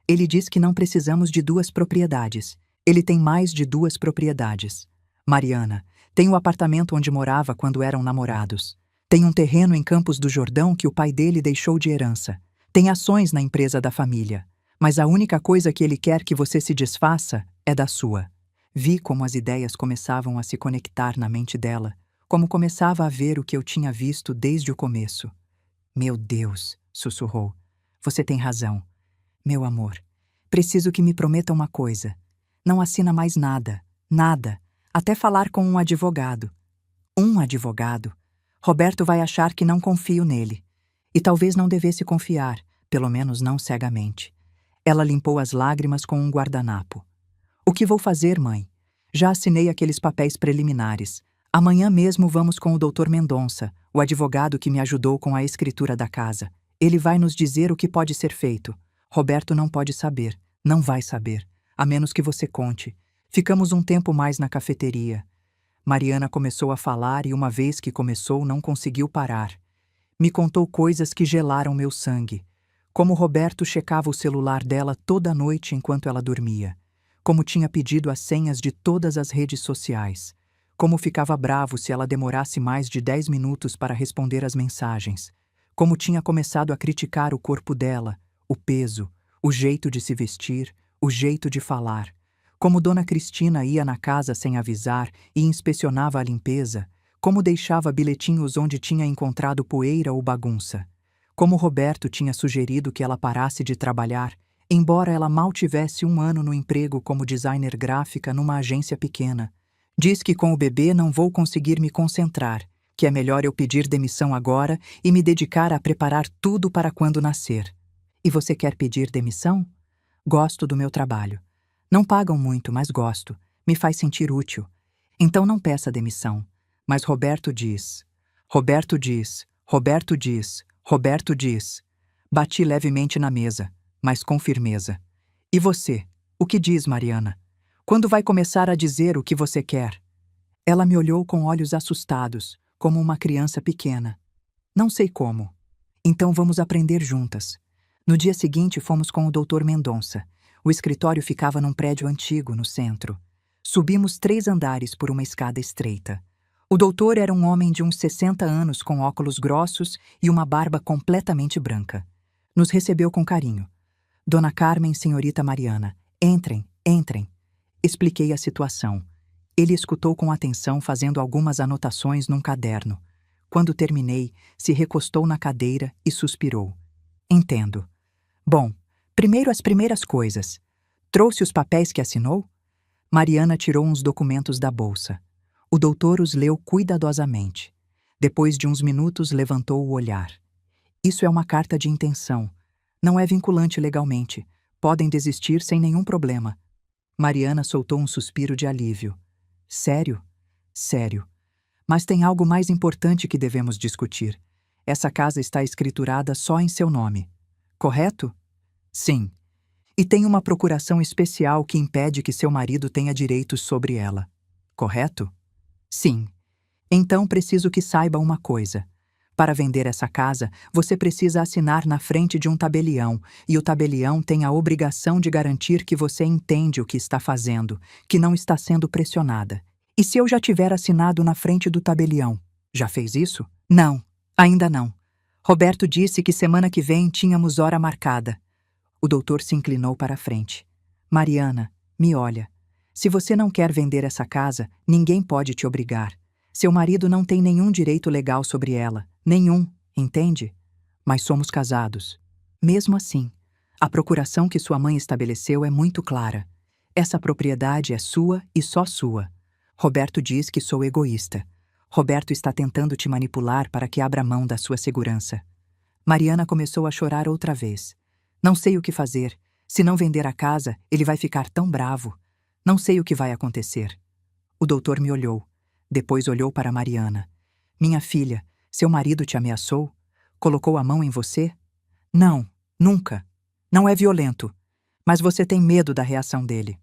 Speaker 1: Ele diz que não precisamos de duas propriedades. Ele tem mais de duas propriedades. Mariana, tem o apartamento onde morava quando eram namorados. Tem um terreno em Campos do Jordão que o pai dele deixou de herança. Tem ações na empresa da família. Mas a única coisa que ele quer que você se desfaça é da sua. Vi como as ideias começavam a se conectar na mente dela, como começava a ver o que eu tinha visto desde o começo. Meu Deus, sussurrou. Você tem razão. Meu amor, preciso que me prometa uma coisa. Não assina mais nada, nada, até falar com um advogado. Um advogado? Roberto vai achar que não confio nele. E talvez não devesse confiar, pelo menos não cegamente. Ela limpou as lágrimas com um guardanapo. O que vou fazer, mãe? Já assinei aqueles papéis preliminares. Amanhã mesmo vamos com o Dr. Mendonça, o advogado que me ajudou com a escritura da casa. Ele vai nos dizer o que pode ser feito. Roberto não pode saber, não vai saber, a menos que você conte. Ficamos um tempo mais na cafeteria. Mariana começou a falar e uma vez que começou não conseguiu parar. Me contou coisas que gelaram meu sangue. Como Roberto checava o celular dela toda noite enquanto ela dormia. Como tinha pedido as senhas de todas as redes sociais. Como ficava bravo se ela demorasse mais de 10 minutos para responder às mensagens. Como tinha começado a criticar o corpo dela, o peso, o jeito de se vestir, o jeito de falar. Como Dona Cristina ia na casa sem avisar e inspecionava a limpeza. Como deixava bilhetinhos onde tinha encontrado poeira ou bagunça. Como Roberto tinha sugerido que ela parasse de trabalhar, embora ela mal tivesse 1 ano no emprego como designer gráfica numa agência pequena. Diz que com o bebê não vou conseguir me concentrar, que é melhor eu pedir demissão agora e me dedicar a preparar tudo para quando nascer. E você quer pedir demissão? Gosto do meu trabalho. Não pagam muito, mas gosto. Me faz sentir útil. Então não peça demissão. Mas Roberto diz. Roberto diz. Roberto diz. Roberto diz. Bati levemente na mesa, mas com firmeza. E você? O que diz, Mariana? Quando vai começar a dizer o que você quer? Ela me olhou com olhos assustados, como uma criança pequena. Não sei como. Então vamos aprender juntas. No dia seguinte fomos com o Dr. Mendonça. O escritório ficava num prédio antigo, no centro. Subimos 3 andares por uma escada estreita. O doutor era um homem de uns 60 anos com óculos grossos e uma barba completamente branca. Nos recebeu com carinho. Dona Carmen, senhorita Mariana, entrem, entrem. Expliquei a situação. Ele escutou com atenção, fazendo algumas anotações num caderno. Quando terminei, se recostou na cadeira e suspirou. Entendo. Bom, primeiro as primeiras coisas. Trouxe os papéis que assinou? Mariana tirou uns documentos da bolsa. O doutor os leu cuidadosamente. Depois de uns minutos, levantou o olhar. Isso é uma carta de intenção. Não é vinculante legalmente. Podem desistir sem nenhum problema. Mariana soltou um suspiro de alívio. Sério? Sério. Mas tem algo mais importante que devemos discutir. Essa casa está escriturada só em seu nome. Correto? Sim. E tem uma procuração especial que impede que seu marido tenha direitos sobre ela. Correto? Sim. Então preciso que saiba uma coisa. Para vender essa casa, você precisa assinar na frente de um tabelião, e o tabelião tem a obrigação de garantir que você entende o que está fazendo, que não está sendo pressionada. E se eu já tiver assinado na frente do tabelião? Já fez isso? Não, ainda não. Roberto disse que semana que vem tínhamos hora marcada. O doutor se inclinou para a frente. Mariana, me olha. Se você não quer vender essa casa, ninguém pode te obrigar. Seu marido não tem nenhum direito legal sobre ela. Nenhum, entende? Mas somos casados. Mesmo assim, a procuração que sua mãe estabeleceu é muito clara. Essa propriedade é sua e só sua. Roberto diz que sou egoísta. Roberto está tentando te manipular para que abra mão da sua segurança. Mariana começou a chorar outra vez. Não sei o que fazer. Se não vender a casa, ele vai ficar tão bravo. Não sei o que vai acontecer. O doutor me olhou. Depois olhou para Mariana. Minha filha, seu marido te ameaçou? Colocou a mão em você? Não, nunca. Não é violento. Mas você tem medo da reação dele.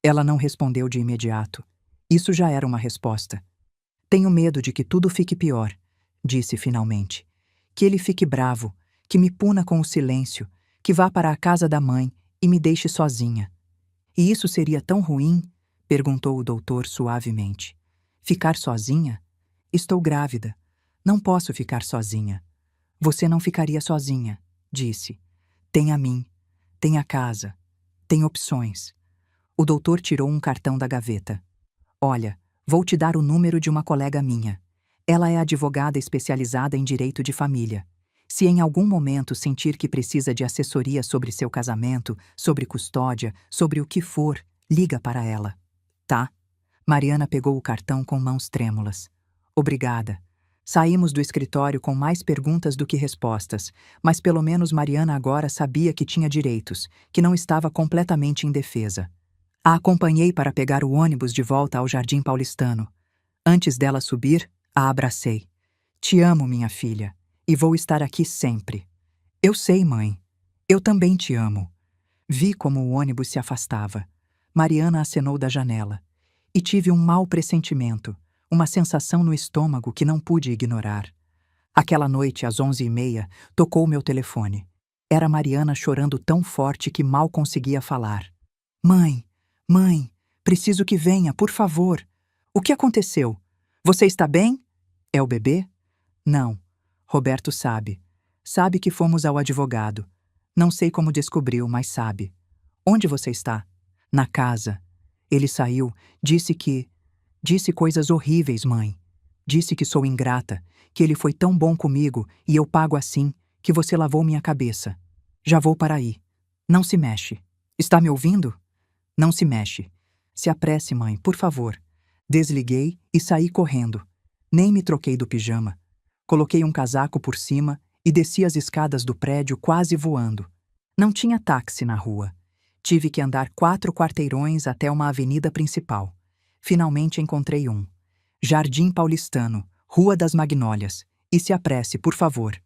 Speaker 1: Ela não respondeu de imediato. Isso já era uma resposta. Tenho medo de que tudo fique pior, disse finalmente. Que ele fique bravo, que me puna com o silêncio, que vá para a casa da mãe e me deixe sozinha. E isso seria tão ruim? Perguntou o doutor suavemente. Ficar sozinha? Estou grávida. Não posso ficar sozinha. Você não ficaria sozinha, disse. Tem a mim, tem a casa, tem opções. O doutor tirou um cartão da gaveta. Olha, vou te dar o número de uma colega minha. Ela é advogada especializada em direito de família. Se em algum momento sentir que precisa de assessoria sobre seu casamento, sobre custódia, sobre o que for, liga para ela. Tá? Mariana pegou o cartão com mãos trêmulas. Obrigada. Saímos do escritório com mais perguntas do que respostas, mas pelo menos Mariana agora sabia que tinha direitos, que não estava completamente indefesa. A acompanhei para pegar o ônibus de volta ao Jardim Paulistano. Antes dela subir, a abracei. Te amo, minha filha, e vou estar aqui sempre. Eu sei, mãe. Eu também te amo. Vi como o ônibus se afastava. Mariana acenou da janela. E tive um mau pressentimento, uma sensação no estômago que não pude ignorar. Aquela noite, às 11h30, tocou meu telefone. Era Mariana chorando tão forte que mal conseguia falar. Mãe, mãe, preciso que venha, por favor. O que aconteceu? Você está bem? É o bebê? Não. Roberto sabe. Sabe que fomos ao advogado. Não sei como descobriu, mas sabe. Onde você está? Na casa. Ele saiu, disse coisas horríveis, mãe. Disse que sou ingrata, que ele foi tão bom comigo e eu pago assim, que você lavou minha cabeça. Já vou para aí. Não se mexe. Está me ouvindo? Não se mexe. Se apresse, mãe, por favor. Desliguei e saí correndo. Nem me troquei do pijama. Coloquei um casaco por cima e desci as escadas do prédio quase voando. Não tinha táxi na rua. Tive que andar 4 quarteirões até uma avenida principal. Finalmente encontrei um. Jardim Paulistano, Rua das Magnólias. E se apresse, por favor.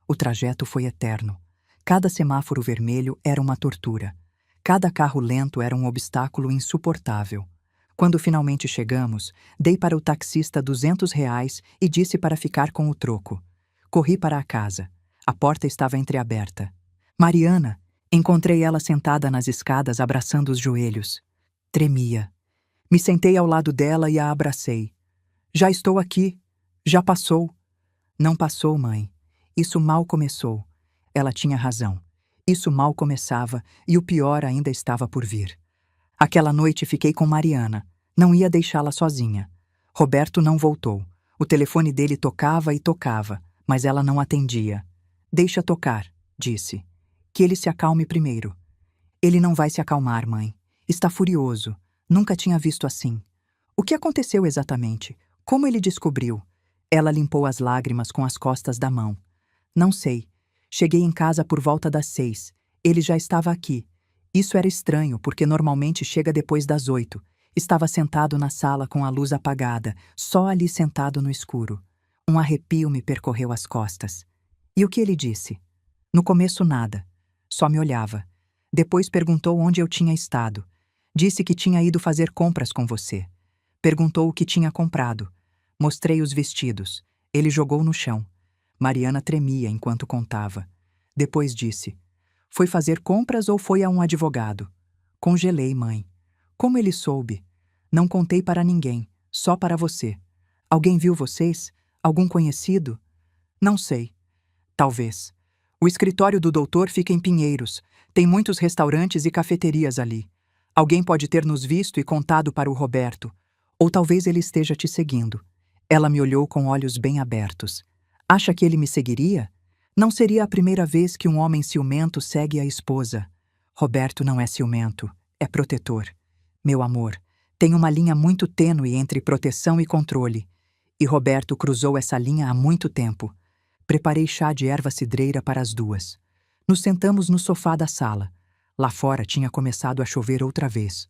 Speaker 1: O trajeto foi eterno. Cada semáforo vermelho era uma tortura. Cada carro lento era um obstáculo insuportável. Quando finalmente chegamos, dei para o taxista R$ 200 e disse para ficar com o troco. Corri para a casa. A porta estava entreaberta. Mariana! Encontrei ela sentada nas escadas abraçando os joelhos. Tremia. Me sentei ao lado dela e a abracei. Já estou aqui. Já passou. Não passou, mãe. Isso mal começou. Ela tinha razão. Isso mal começava e o pior ainda estava por vir. Aquela noite fiquei com Mariana. Não ia deixá-la sozinha. Roberto não voltou. O telefone dele tocava e tocava, mas ela não atendia. Deixa tocar, disse. Que ele se acalme primeiro. Ele não vai se acalmar, mãe. Está furioso. Nunca tinha visto assim. O que aconteceu exatamente? Como ele descobriu? Ela limpou as lágrimas com as costas da mão. Não sei. Cheguei em casa por volta das 6. Ele já estava aqui. Isso era estranho, porque normalmente chega depois das 8. Estava sentado na sala com a luz apagada, só ali sentado no escuro. Um arrepio me percorreu as costas. E o que ele disse? No começo, nada. Só me olhava. Depois perguntou onde eu tinha estado. Disse que tinha ido fazer compras com você. Perguntou o que tinha comprado. Mostrei os vestidos. Ele jogou no chão. Mariana tremia enquanto contava. Depois disse: Foi fazer compras ou foi a um advogado? Congelei, mãe. Como ele soube? Não contei para ninguém, só para você. Alguém viu vocês? Algum conhecido? Não sei. Talvez. O escritório do doutor fica em Pinheiros. Tem muitos restaurantes e cafeterias ali. Alguém pode ter nos visto e contado para o Roberto. Ou talvez ele esteja te seguindo. Ela me olhou com olhos bem abertos. Acha que ele me seguiria? Não seria a primeira vez que um homem ciumento segue a esposa. Roberto não é ciumento, é protetor. Meu amor, tem uma linha muito tênue entre proteção e controle. E Roberto cruzou essa linha há muito tempo. Preparei chá de erva cidreira para as duas. Nos sentamos no sofá da sala. Lá fora tinha começado a chover outra vez.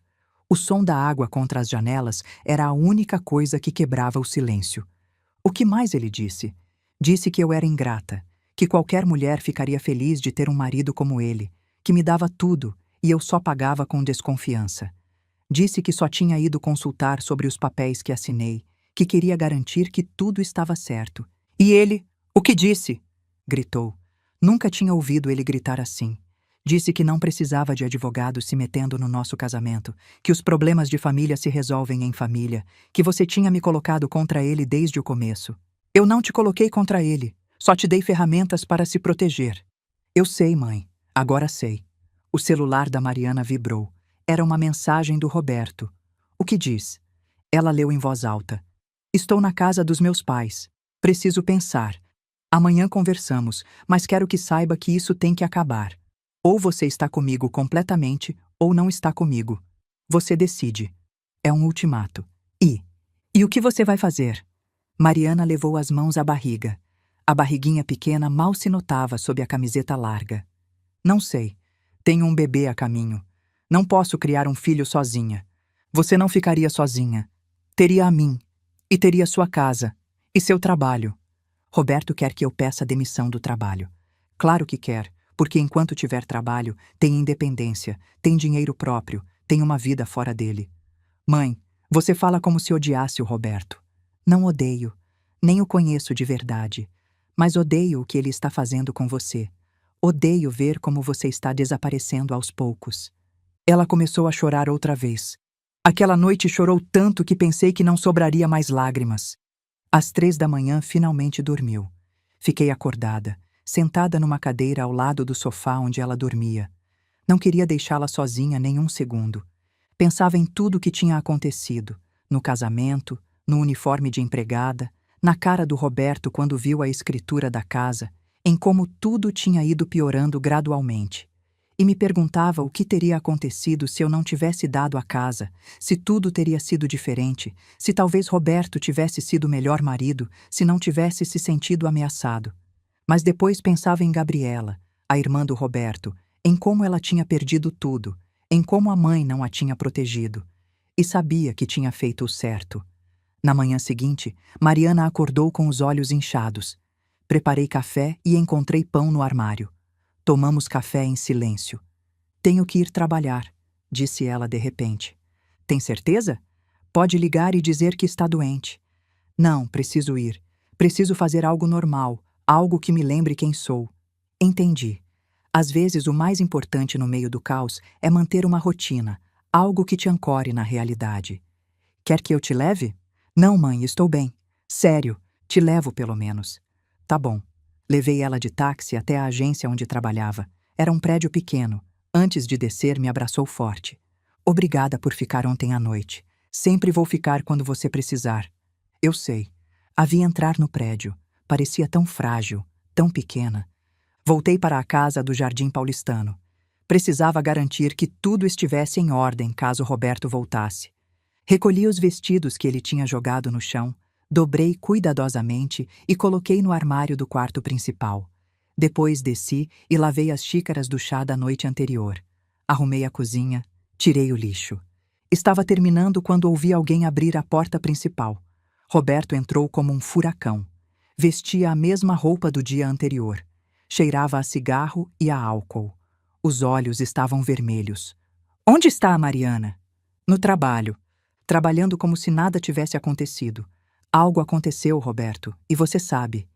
Speaker 1: O som da água contra as janelas era a única coisa que quebrava o silêncio. O que mais ele disse? Disse que eu era ingrata, que qualquer mulher ficaria feliz de ter um marido como ele, que me dava tudo e eu só pagava com desconfiança. Disse que só tinha ido consultar sobre os papéis que assinei, que queria garantir que tudo estava certo. E ele, o que disse? Gritou. Nunca tinha ouvido ele gritar assim. Disse que não precisava de advogado se metendo no nosso casamento, que os problemas de família se resolvem em família, que você tinha me colocado contra ele desde o começo. Eu não te coloquei contra ele, só te dei ferramentas para se proteger. Eu sei, mãe, agora sei. O celular da Mariana vibrou. Era uma mensagem do Roberto. O que diz? Ela leu em voz alta. Estou na casa dos meus pais. Preciso pensar. Amanhã conversamos, mas quero que saiba que isso tem que acabar. Ou você está comigo completamente, ou não está comigo. Você decide. É um ultimato. E o que você vai fazer? Mariana levou as mãos à barriga. A barriguinha pequena mal se notava sob a camiseta larga. Não sei. Tenho um bebê a caminho. Não posso criar um filho sozinha. Você não ficaria sozinha. Teria a mim. E teria sua casa. E seu trabalho. Roberto quer que eu peça demissão do trabalho. Claro que quer, porque enquanto tiver trabalho, tem independência, tem dinheiro próprio, tem uma vida fora dele. Mãe, você fala como se odiasse o Roberto. Não odeio, nem o conheço de verdade, mas odeio o que ele está fazendo com você. Odeio ver como você está desaparecendo aos poucos. Ela começou a chorar outra vez. Aquela noite chorou tanto que pensei que não sobraria mais lágrimas. Às 3 da manhã, finalmente dormiu. Fiquei acordada, sentada numa cadeira ao lado do sofá onde ela dormia. Não queria deixá-la sozinha nem um segundo. Pensava em tudo o que tinha acontecido, no casamento, no uniforme de empregada, na cara do Roberto quando viu a escritura da casa, em como tudo tinha ido piorando gradualmente. E me perguntava o que teria acontecido se eu não tivesse dado a casa, se tudo teria sido diferente, se talvez Roberto tivesse sido o melhor marido, se não tivesse se sentido ameaçado. Mas depois pensava em Gabriela, a irmã do Roberto, em como ela tinha perdido tudo, em como a mãe não a tinha protegido. E sabia que tinha feito o certo. Na manhã seguinte, Mariana acordou com os olhos inchados. Preparei café e encontrei pão no armário. Tomamos café em silêncio. Tenho que ir trabalhar, disse ela de repente. Tem certeza? Pode ligar e dizer que está doente. Não, preciso ir. Preciso fazer algo normal, algo que me lembre quem sou. Entendi. Às vezes o mais importante no meio do caos é manter uma rotina, algo que te ancore na realidade. Quer que eu te leve? Não, mãe, estou bem. Sério, te levo pelo menos. Tá bom. Levei ela de táxi até a agência onde trabalhava. Era um prédio pequeno. Antes de descer, me abraçou forte. Obrigada por ficar ontem à noite. Sempre vou ficar quando você precisar. Eu sei. A vi entrar no prédio. Parecia tão frágil, tão pequena. Voltei para a casa do Jardim Paulistano. Precisava garantir que tudo estivesse em ordem caso Roberto voltasse. Recolhi os vestidos que ele tinha jogado no chão, dobrei cuidadosamente e coloquei no armário do quarto principal. Depois desci e lavei as xícaras do chá da noite anterior. Arrumei a cozinha, tirei o lixo. Estava terminando quando ouvi alguém abrir a porta principal. Roberto entrou como um furacão. Vestia a mesma roupa do dia anterior. Cheirava a cigarro e a álcool. Os olhos estavam vermelhos. Onde está a Mariana? No trabalho. Trabalhando como se nada tivesse acontecido. Algo aconteceu, Roberto, e você sabe.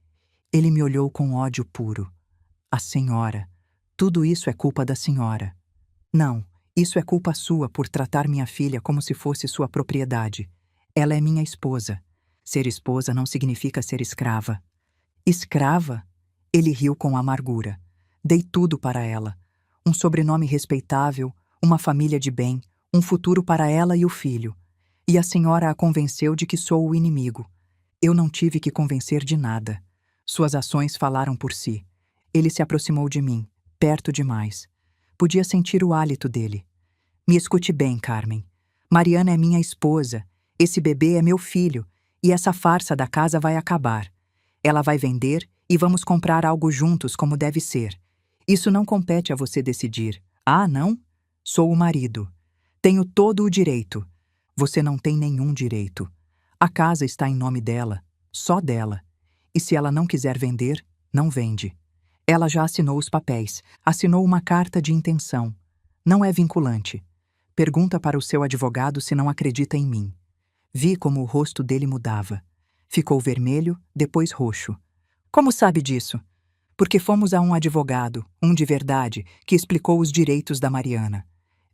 Speaker 1: Ele me olhou com ódio puro. A senhora. Tudo isso é culpa da senhora. Não, isso é culpa sua por tratar minha filha como se fosse sua propriedade. Ela é minha esposa. Ser esposa não significa ser escrava. Escrava? Ele riu com amargura. Dei tudo para ela. Um sobrenome respeitável, uma família de bem, um futuro para ela e o filho. E a senhora a convenceu de que sou o inimigo. Eu não tive que convencer de nada. Suas ações falaram por si. Ele se aproximou de mim, perto demais. Podia sentir o hálito dele. Me escute bem, Carmen. Mariana é minha esposa. Esse bebê é meu filho. E essa farsa da casa vai acabar. Ela vai vender e vamos comprar algo juntos como deve ser. Isso não compete a você decidir. Ah, não? Sou o marido. Tenho todo o direito. Você não tem nenhum direito. A casa está em nome dela, só dela. E se ela não quiser vender, não vende. Ela já assinou os papéis, assinou uma carta de intenção. Não é vinculante. Pergunta para o seu advogado se não acredita em mim. Vi como o rosto dele mudava. Ficou vermelho, depois roxo. Como sabe disso? Porque fomos a um advogado, um de verdade, que explicou os direitos da Mariana.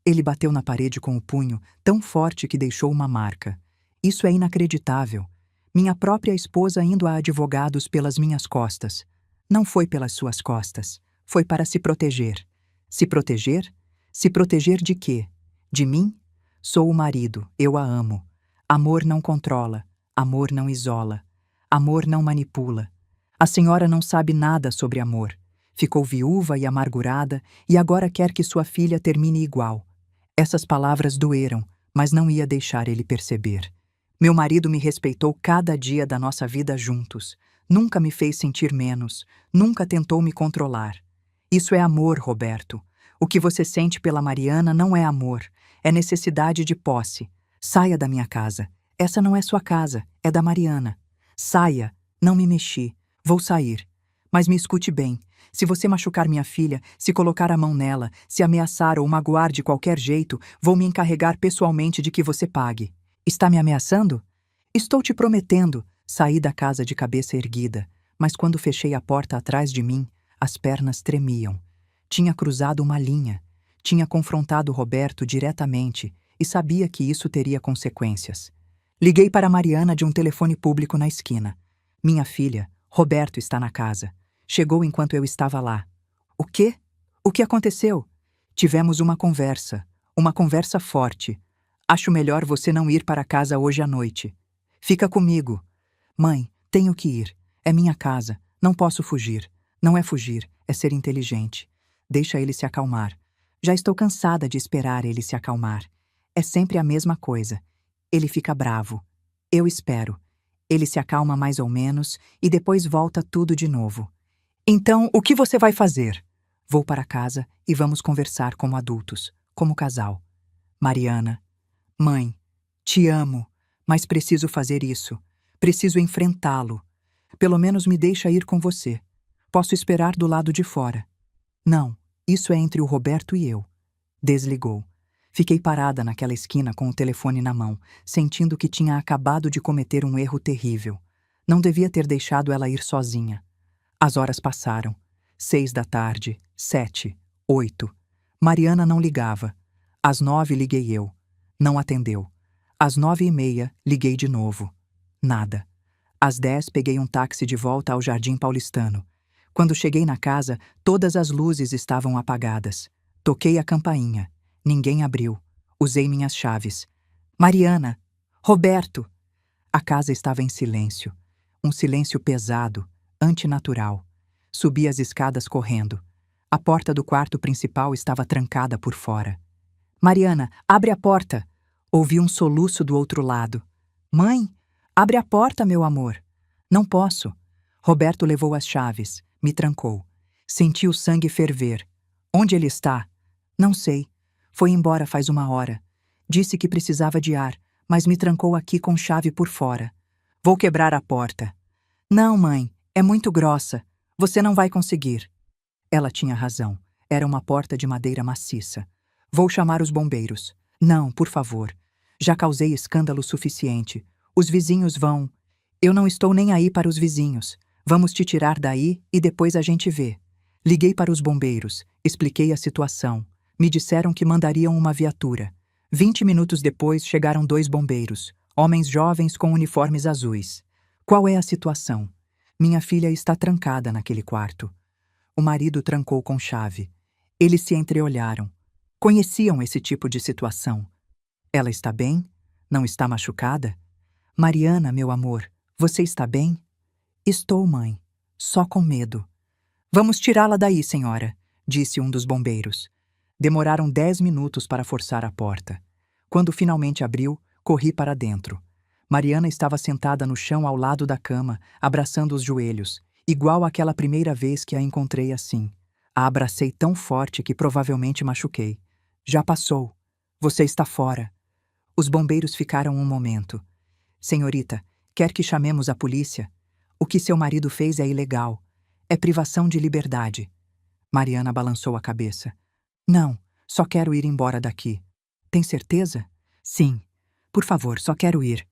Speaker 1: Ele bateu na parede com o punho, tão forte que deixou uma marca. Isso é inacreditável. Minha própria esposa indo a advogados pelas minhas costas. Não foi pelas suas costas. Foi para se proteger. Se proteger? Se proteger de quê? De mim? Sou o marido, eu a amo. Amor não controla, amor não isola, amor não manipula. A senhora não sabe nada sobre amor. Ficou viúva e amargurada e agora quer que sua filha termine igual. Essas palavras doeram, mas não ia deixar ele perceber. Meu marido me respeitou cada dia da nossa vida juntos. Nunca me fez sentir menos, nunca tentou me controlar. Isso é amor, Roberto. O que você sente pela Mariana não é amor, é necessidade de posse. Saia da minha casa. Essa não é sua casa, é da Mariana. Saia. Não me mexi. Vou sair. Mas me escute bem. Se você machucar minha filha, se colocar a mão nela, se ameaçar ou magoar de qualquer jeito, vou me encarregar pessoalmente de que você pague. Está me ameaçando? Estou te prometendo. Saí da casa de cabeça erguida, mas quando fechei a porta atrás de mim, as pernas tremiam. Tinha cruzado uma linha. Tinha confrontado Roberto diretamente e sabia que isso teria consequências. Liguei para Mariana de um telefone público na esquina. Minha filha, Roberto está na casa. Chegou enquanto eu estava lá. O quê? O que aconteceu? Tivemos uma conversa forte. Acho melhor você não ir para casa hoje à noite. Fica comigo. Mãe, tenho que ir. É minha casa. Não posso fugir. Não é fugir, é ser inteligente. Deixa ele se acalmar. Já estou cansada de esperar ele se acalmar. É sempre a mesma coisa. Ele fica bravo. Eu espero. Ele se acalma mais ou menos e depois volta tudo de novo. Então, o que você vai fazer? Vou para casa e vamos conversar como adultos, como casal. Mariana. Mãe, te amo, mas preciso fazer isso. Preciso enfrentá-lo. Pelo menos me deixa ir com você. Posso esperar do lado de fora. Não, isso é entre o Roberto e eu. Desligou. Fiquei parada naquela esquina com o telefone na mão, sentindo que tinha acabado de cometer um erro terrível. Não devia ter deixado ela ir sozinha. As horas passaram. 6 da tarde, 7, 8. Mariana não ligava. Às 9 liguei eu. Não atendeu. Às 9:30 liguei de novo. Nada. Às 10 peguei um táxi de volta ao Jardim Paulistano. Quando cheguei na casa, todas as luzes estavam apagadas. Toquei a campainha. Ninguém abriu. Usei minhas chaves. Mariana! Roberto! A casa estava em silêncio. Um silêncio pesado, antinatural. Subi as escadas correndo. A porta do quarto principal estava trancada por fora. Mariana, abre a porta! Ouvi um soluço do outro lado. Mãe, abre a porta, meu amor. Não posso. Roberto levou as chaves. Me trancou. Senti o sangue ferver. Onde ele está? Não sei. Foi embora faz 1 hora. Disse que precisava de ar, mas me trancou aqui com chave por fora. Vou quebrar a porta. Não, mãe, é muito grossa. Você não vai conseguir. Ela tinha razão. Era uma porta de madeira maciça. Vou chamar os bombeiros. Não, por favor. Já causei escândalo suficiente. Os vizinhos vão... Eu não estou nem aí para os vizinhos. Vamos te tirar daí e depois a gente vê. Liguei para os bombeiros, expliquei a situação. Me disseram que mandariam uma viatura. 20 minutos depois chegaram 2 bombeiros, homens jovens com uniformes azuis. Qual é a situação? Minha filha está trancada naquele quarto. O marido trancou com chave. Eles se entreolharam. Conheciam esse tipo de situação. Ela está bem? Não está machucada? Mariana, meu amor, você está bem? Estou, mãe. Só com medo. Vamos tirá-la daí, senhora, disse um dos bombeiros. Demoraram 10 minutos para forçar a porta. Quando finalmente abriu, corri para dentro. Mariana estava sentada no chão ao lado da cama, abraçando os joelhos, igual àquela primeira vez que a encontrei assim. A abracei tão forte que provavelmente machuquei. Já passou. Você está fora. Os bombeiros ficaram um momento. Senhorita, quer que chamemos a polícia? O que seu marido fez é ilegal. É privação de liberdade. Mariana balançou a cabeça. Não, só quero ir embora daqui. Tem certeza? Sim. Por favor, só quero ir.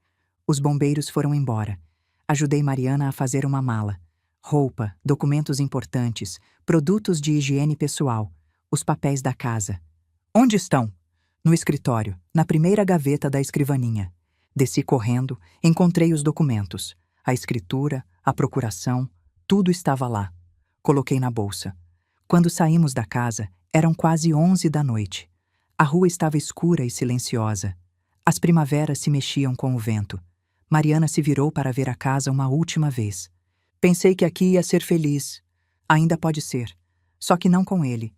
Speaker 1: Os bombeiros foram embora. Ajudei Mariana a fazer uma mala. Roupa, documentos importantes, produtos de higiene pessoal, os papéis da casa. Onde estão? No escritório, na primeira gaveta da escrivaninha. Desci correndo, encontrei os documentos. A escritura, a procuração, tudo estava lá. Coloquei na bolsa. Quando saímos da casa, eram quase 11 da noite. A rua estava escura e silenciosa. As primaveras se mexiam com o vento. Mariana se virou para ver a casa uma última vez. Pensei que aqui ia ser feliz. Ainda pode ser. Só que não com ele.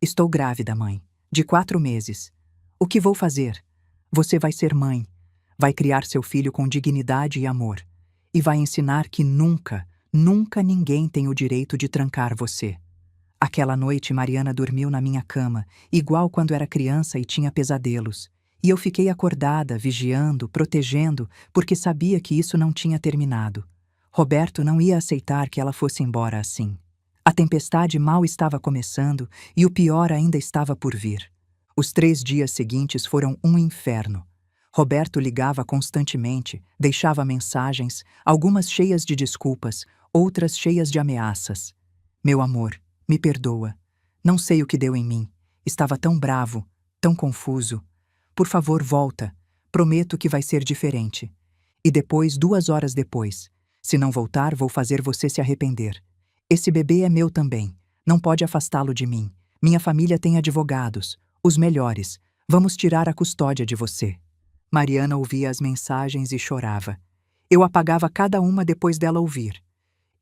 Speaker 1: Estou grávida, mãe. De 4 meses. O que vou fazer? Você vai ser mãe. Vai criar seu filho com dignidade e amor. E vai ensinar que nunca, nunca ninguém tem o direito de trancar você. Aquela noite, Mariana dormiu na minha cama, igual quando era criança e tinha pesadelos. E eu fiquei acordada, vigiando, protegendo, porque sabia que isso não tinha terminado. Roberto não ia aceitar que ela fosse embora assim. A tempestade mal estava começando e o pior ainda estava por vir. Os 3 dias seguintes foram um inferno. Roberto ligava constantemente, deixava mensagens, algumas cheias de desculpas, outras cheias de ameaças. Meu amor, me perdoa. Não sei o que deu em mim. Estava tão bravo, tão confuso. Por favor, volta. Prometo que vai ser diferente. E depois, 2 horas depois. Se não voltar, vou fazer você se arrepender. Esse bebê é meu também. Não pode afastá-lo de mim. Minha família tem advogados. Os melhores. Vamos tirar a custódia de você. Mariana ouvia as mensagens e chorava. Eu apagava cada uma depois dela ouvir.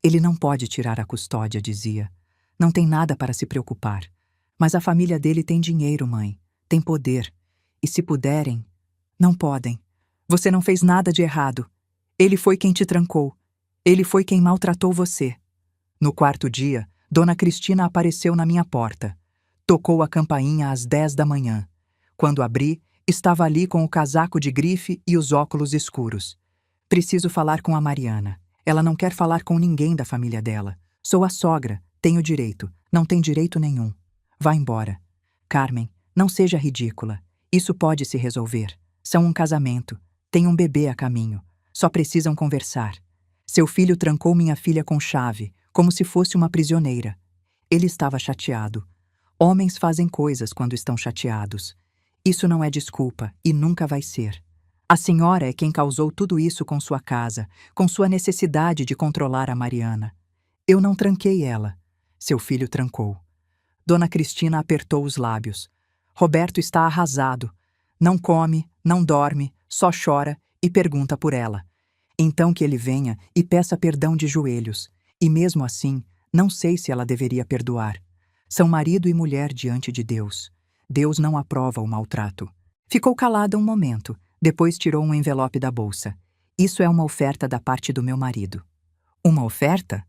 Speaker 1: Ele não pode tirar a custódia, dizia. Não tem nada para se preocupar. Mas a família dele tem dinheiro, mãe. Tem poder. E se puderem, não podem. Você não fez nada de errado. Ele foi quem te trancou. Ele foi quem maltratou você. No 4º dia, Dona Cristina apareceu na minha porta. Tocou a campainha às 10 da manhã. Quando abri, estava ali com o casaco de grife e os óculos escuros. Preciso falar com a Mariana. Ela não quer falar com ninguém da família dela. Sou a sogra. Tenho direito. Não tem direito nenhum. Vá embora. Carmen, não seja ridícula. Isso pode se resolver. São um casamento. Tem um bebê a caminho. Só precisam conversar. Seu filho trancou minha filha com chave, como se fosse uma prisioneira. Ele estava chateado. Homens fazem coisas quando estão chateados. Isso não é desculpa e nunca vai ser. A senhora é quem causou tudo isso com sua casa, com sua necessidade de controlar a Mariana. Eu não tranquei ela. Seu filho trancou. Dona Cristina apertou os lábios. Roberto está arrasado. Não come, não dorme, só chora e pergunta por ela. Então que ele venha e peça perdão de joelhos. E mesmo assim, não sei se ela deveria perdoar. São marido e mulher diante de Deus. Deus não aprova o maltrato. Ficou calada um momento, depois tirou um envelope da bolsa. Isso é uma oferta da parte do meu marido. Uma oferta?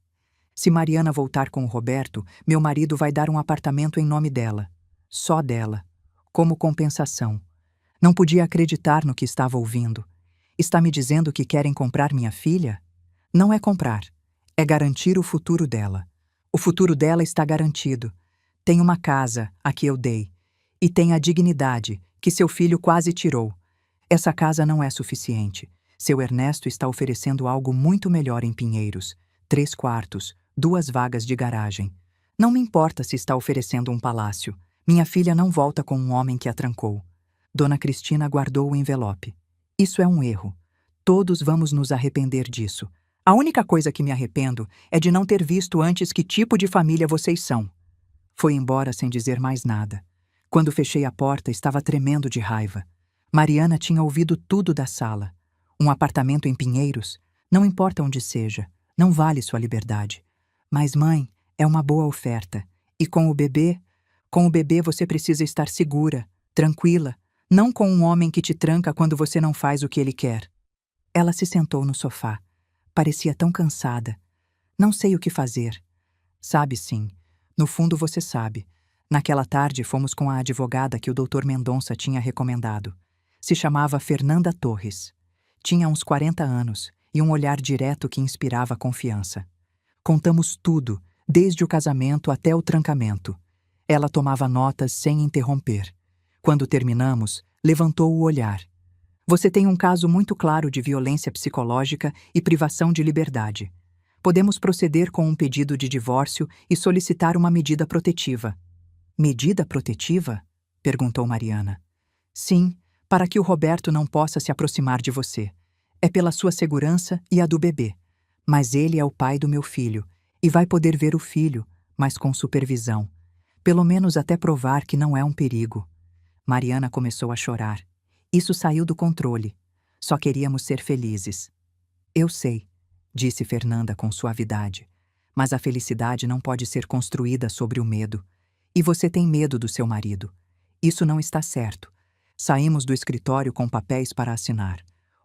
Speaker 1: Se Mariana voltar com o Roberto, meu marido vai dar um apartamento em nome dela. Só dela. Como compensação. Não podia acreditar no que estava ouvindo. Está me dizendo que querem comprar minha filha? Não é comprar. É garantir o futuro dela. O futuro dela está garantido. Tem uma casa, a que eu dei. E tem a dignidade, que seu filho quase tirou. Essa casa não é suficiente. Seu Ernesto está oferecendo algo muito melhor em Pinheiros. 3 quartos, 2 vagas de garagem. Não me importa se está oferecendo um palácio. Minha filha não volta com um homem que a trancou. Dona Cristina guardou o envelope. Isso é um erro. Todos vamos nos arrepender disso. A única coisa que me arrependo é de não ter visto antes que tipo de família vocês são. Foi embora sem dizer mais nada. Quando fechei a porta, estava tremendo de raiva. Mariana tinha ouvido tudo da sala. Um apartamento em Pinheiros, não importa onde seja, não vale sua liberdade. Mas, mãe, é uma boa oferta. E com o bebê você precisa estar segura, tranquila, não com um homem que te tranca quando você não faz o que ele quer. Ela se sentou no sofá. Parecia tão cansada. Não sei o que fazer. Sabe sim. No fundo você sabe. Naquela tarde fomos com a advogada que o Dr. Mendonça tinha recomendado. Se chamava Fernanda Torres. Tinha uns 40 anos e um olhar direto que inspirava confiança. Contamos tudo, desde o casamento até o trancamento. Ela tomava notas sem interromper. Quando terminamos, levantou o olhar. Você tem um caso muito claro de violência psicológica e privação de liberdade. Podemos proceder com um pedido de divórcio e solicitar uma medida protetiva. Medida protetiva? Perguntou Mariana. Sim, para que o Roberto não possa se aproximar de você. É pela sua segurança e a do bebê. Mas ele é o pai do meu filho e vai poder ver o filho, mas com supervisão. Pelo menos até provar que não é um perigo. Mariana começou a chorar. Isso saiu do controle. Só queríamos ser felizes. Eu sei, disse Fernanda com suavidade. Mas a felicidade não pode ser construída sobre o medo. E você tem medo do seu marido. Isso não está certo. Saímos do escritório com papéis para assinar.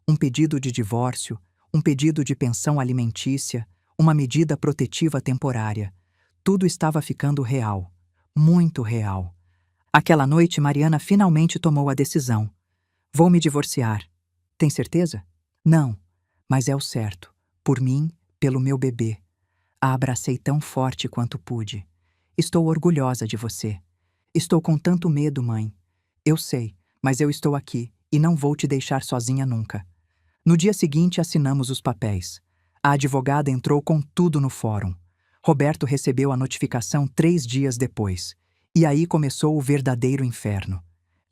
Speaker 1: Um pedido de divórcio, um pedido de pensão alimentícia, uma medida protetiva temporária. Tudo estava ficando real. Muito real. Aquela noite, Mariana finalmente tomou a decisão. Vou me divorciar. Tem certeza? Não, mas é o certo. Por mim, pelo meu bebê. A abracei tão forte quanto pude. Estou orgulhosa de você. Estou com tanto medo, mãe. Eu sei, mas eu estou aqui e não vou te deixar sozinha nunca. No dia seguinte, assinamos os papéis. A advogada entrou com tudo no fórum. Roberto recebeu a notificação 3 dias depois. E aí começou o verdadeiro inferno.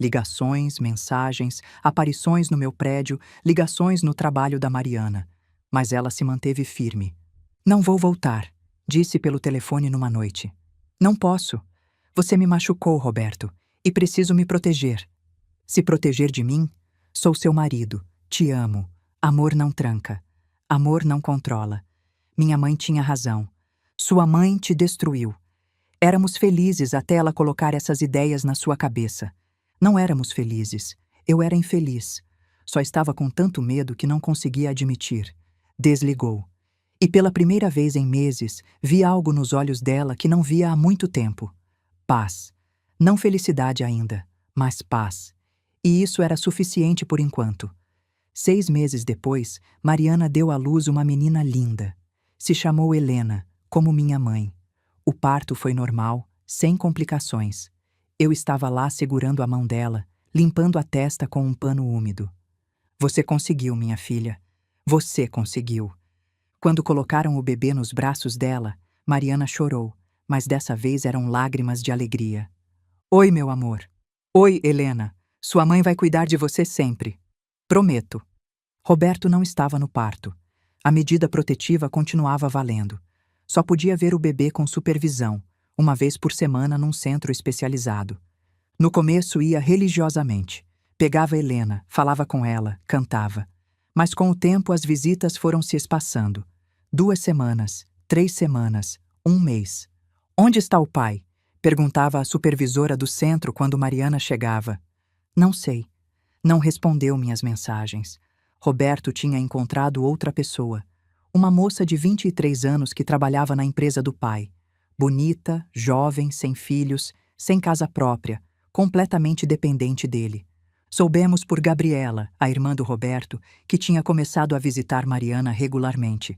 Speaker 1: Ligações, mensagens, aparições no meu prédio, ligações no trabalho da Mariana. Mas ela se manteve firme. Não vou voltar, disse pelo telefone numa noite. Não posso. Você me machucou, Roberto, e preciso me proteger. Se proteger de mim? Sou seu marido. Te amo. Amor não tranca. Amor não controla. Minha mãe tinha razão. Sua mãe te destruiu. Éramos felizes até ela colocar essas ideias na sua cabeça. Não éramos felizes. Eu era infeliz. Só estava com tanto medo que não conseguia admitir. Desligou. E pela primeira vez em meses, vi algo nos olhos dela que não via há muito tempo. Paz. Não felicidade ainda, mas paz. E isso era suficiente por enquanto. 6 meses depois, Mariana deu à luz uma menina linda. Se chamou Helena, como minha mãe. O parto foi normal, sem complicações. Eu estava lá segurando a mão dela, limpando a testa com um pano úmido. Você conseguiu, minha filha. Você conseguiu. Quando colocaram o bebê nos braços dela, Mariana chorou, mas dessa vez eram lágrimas de alegria. Oi, meu amor. Oi, Helena. Sua mãe vai cuidar de você sempre. Prometo. Roberto não estava no parto. A medida protetiva continuava valendo. Só podia ver o bebê com supervisão, uma vez por semana num centro especializado. No começo ia religiosamente. Pegava Helena, falava com ela, cantava. Mas com o tempo as visitas foram se espaçando. 2 semanas, 3 semanas, 1 mês. Onde está o pai? Perguntava a supervisora do centro quando Mariana chegava. Não sei. Não respondeu minhas mensagens. Roberto tinha encontrado outra pessoa. Uma moça de 23 anos que trabalhava na empresa do pai. Bonita, jovem, sem filhos, sem casa própria, completamente dependente dele. Soubemos por Gabriela, a irmã do Roberto, que tinha começado a visitar Mariana regularmente.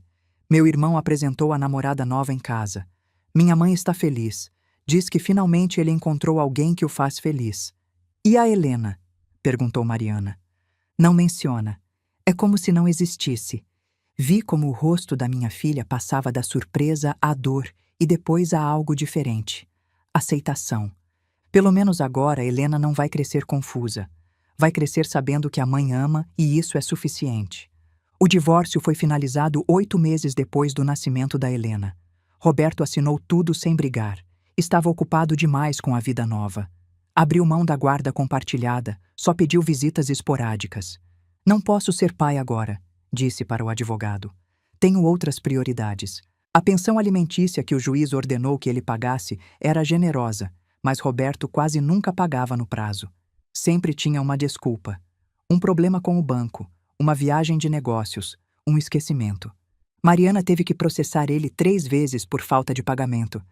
Speaker 1: Meu irmão apresentou a namorada nova em casa. Minha mãe está feliz. Diz que finalmente ele encontrou alguém que o faz feliz. E a Helena? Perguntou Mariana. Não menciona. É como se não existisse. Vi como o rosto da minha filha passava da surpresa à dor e depois a algo diferente. Aceitação. Pelo menos agora Helena não vai crescer confusa. Vai crescer sabendo que a mãe ama e isso é suficiente. O divórcio foi finalizado 8 meses depois do nascimento da Helena. Roberto assinou tudo sem brigar. Estava ocupado demais com a vida nova. Abriu mão da guarda compartilhada, só pediu visitas esporádicas. Não posso ser pai agora, disse para o advogado. Tenho outras prioridades. A pensão alimentícia que o juiz ordenou que ele pagasse era generosa, mas Roberto quase nunca pagava no prazo. Sempre tinha uma desculpa. Um problema com o banco, uma viagem de negócios, um esquecimento. Mariana teve que processar ele 3 vezes por falta de pagamento.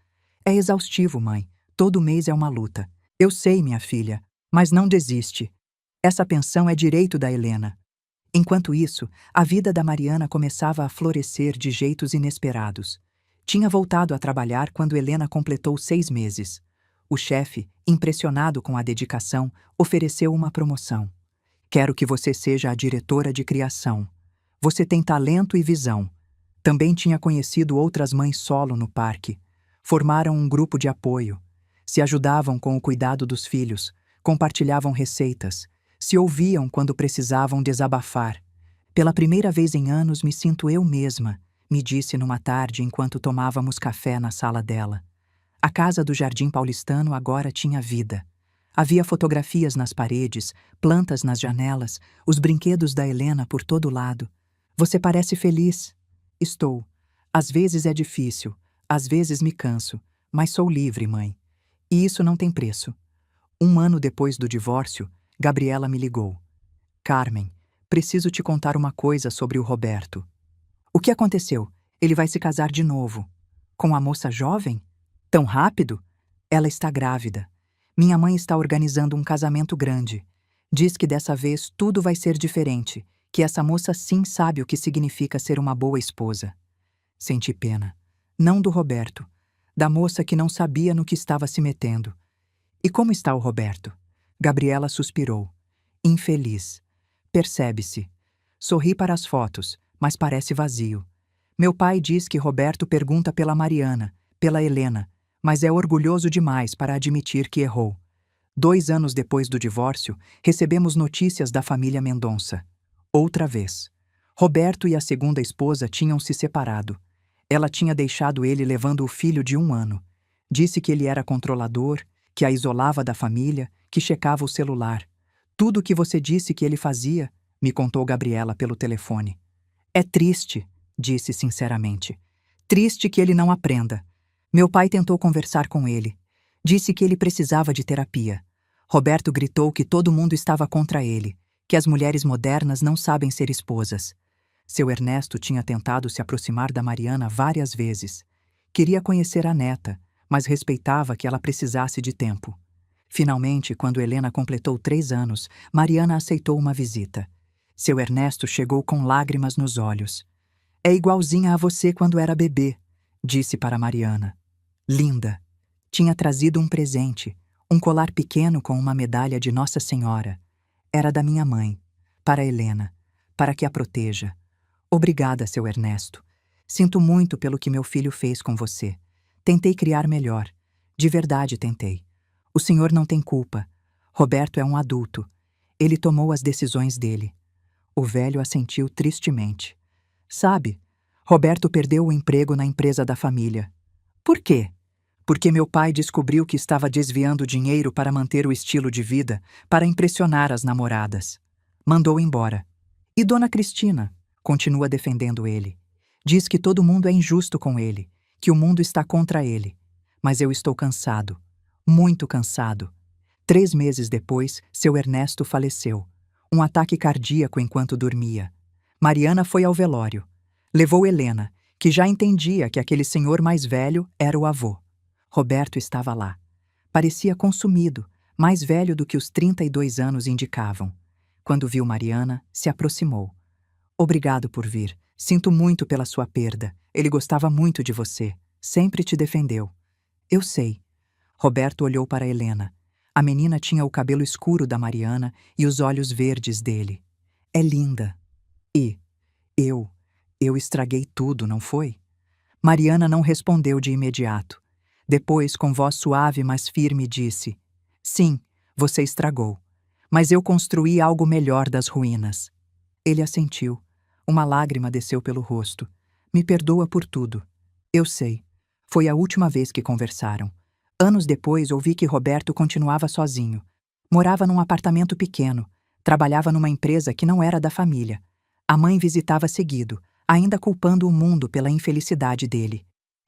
Speaker 1: É exaustivo, mãe. Todo mês é uma luta. Eu sei, minha filha, mas não desiste. Essa pensão é direito da Helena. Enquanto isso, a vida da Mariana começava a florescer de jeitos inesperados. Tinha voltado a trabalhar quando Helena completou 6 meses. O chefe, impressionado com a dedicação, ofereceu uma promoção. Quero que você seja a diretora de criação. Você tem talento e visão. Também tinha conhecido outras mães solo no parque. Formaram um grupo de apoio. Se ajudavam com o cuidado dos filhos, compartilhavam receitas, se ouviam quando precisavam desabafar. Pela primeira vez em anos me sinto eu mesma, me disse numa tarde enquanto tomávamos café na sala dela. A casa do Jardim Paulistano agora tinha vida. Havia fotografias nas paredes, plantas nas janelas, os brinquedos da Helena por todo lado. Você parece feliz. Estou. Às vezes é difícil, às vezes me canso, mas sou livre, mãe. E isso não tem preço. 1 ano depois do divórcio, Gabriela me ligou. Carmen, preciso te contar uma coisa sobre o Roberto. O que aconteceu? Ele vai se casar de novo. Com a moça jovem? Tão rápido? Ela está grávida. Minha mãe está organizando um casamento grande. Diz que dessa vez tudo vai ser diferente, que essa moça sim sabe o que significa ser uma boa esposa. Senti pena. Não do Roberto, da moça que não sabia no que estava se metendo. E como está o Roberto? Gabriela suspirou. Infeliz. Percebe-se. Sorri para as fotos, mas parece vazio. Meu pai diz que Roberto pergunta pela Mariana, pela Helena, mas é orgulhoso demais para admitir que errou. 2 anos depois do divórcio, recebemos notícias da família Mendonça. Outra vez. Roberto e a segunda esposa tinham se separado. Ela tinha deixado ele levando o filho de 1 ano. Disse que ele era controlador, que a isolava da família, que checava o celular. Tudo o que você disse que ele fazia, me contou Gabriela pelo telefone. É triste, disse sinceramente. Triste que ele não aprenda. Meu pai tentou conversar com ele. Disse que ele precisava de terapia. Roberto gritou que todo mundo estava contra ele, que as mulheres modernas não sabem ser esposas. Seu Ernesto tinha tentado se aproximar da Mariana várias vezes. Queria conhecer a neta, mas respeitava que ela precisasse de tempo. Finalmente, quando Helena completou 3 anos, Mariana aceitou uma visita. Seu Ernesto chegou com lágrimas nos olhos. É igualzinha a você quando era bebê, disse para Mariana. Linda. Tinha trazido um presente, um colar pequeno com uma medalha de Nossa Senhora. Era da minha mãe, para Helena, para que a proteja. Obrigada, seu Ernesto. Sinto muito pelo que meu filho fez com você. Tentei criar melhor. De verdade tentei. O senhor não tem culpa. Roberto é um adulto. Ele tomou as decisões dele. O velho assentiu tristemente. Sabe, Roberto perdeu o emprego na empresa da família. Por quê? Porque meu pai descobriu que estava desviando dinheiro para manter o estilo de vida, para impressionar as namoradas. Mandou embora. E Dona Cristina? Continua defendendo ele. Diz que todo mundo é injusto com ele, que o mundo está contra ele. Mas eu estou cansado. Muito cansado. 3 meses depois, seu Ernesto faleceu. Um ataque cardíaco enquanto dormia. Mariana foi ao velório. Levou Helena, que já entendia que aquele senhor mais velho era o avô. Roberto estava lá. Parecia consumido, mais velho do que os 32 anos indicavam. Quando viu Mariana, se aproximou. Obrigado por vir. Sinto muito pela sua perda. Ele gostava muito de você. Sempre te defendeu. Eu sei. Roberto olhou para Helena. A menina tinha o cabelo escuro da Mariana e os olhos verdes dele. É linda. E eu Eu estraguei tudo, não foi? Mariana não respondeu de imediato. Depois, com voz suave, mas firme, disse: Sim, você estragou. Mas eu construí algo melhor das ruínas. Ele assentiu. Uma lágrima desceu pelo rosto. Me perdoa por tudo. Eu sei. Foi a última vez que conversaram. Anos depois, ouvi que Roberto continuava sozinho. Morava num apartamento pequeno. Trabalhava numa empresa que não era da família. A mãe visitava seguido, ainda culpando o mundo pela infelicidade dele.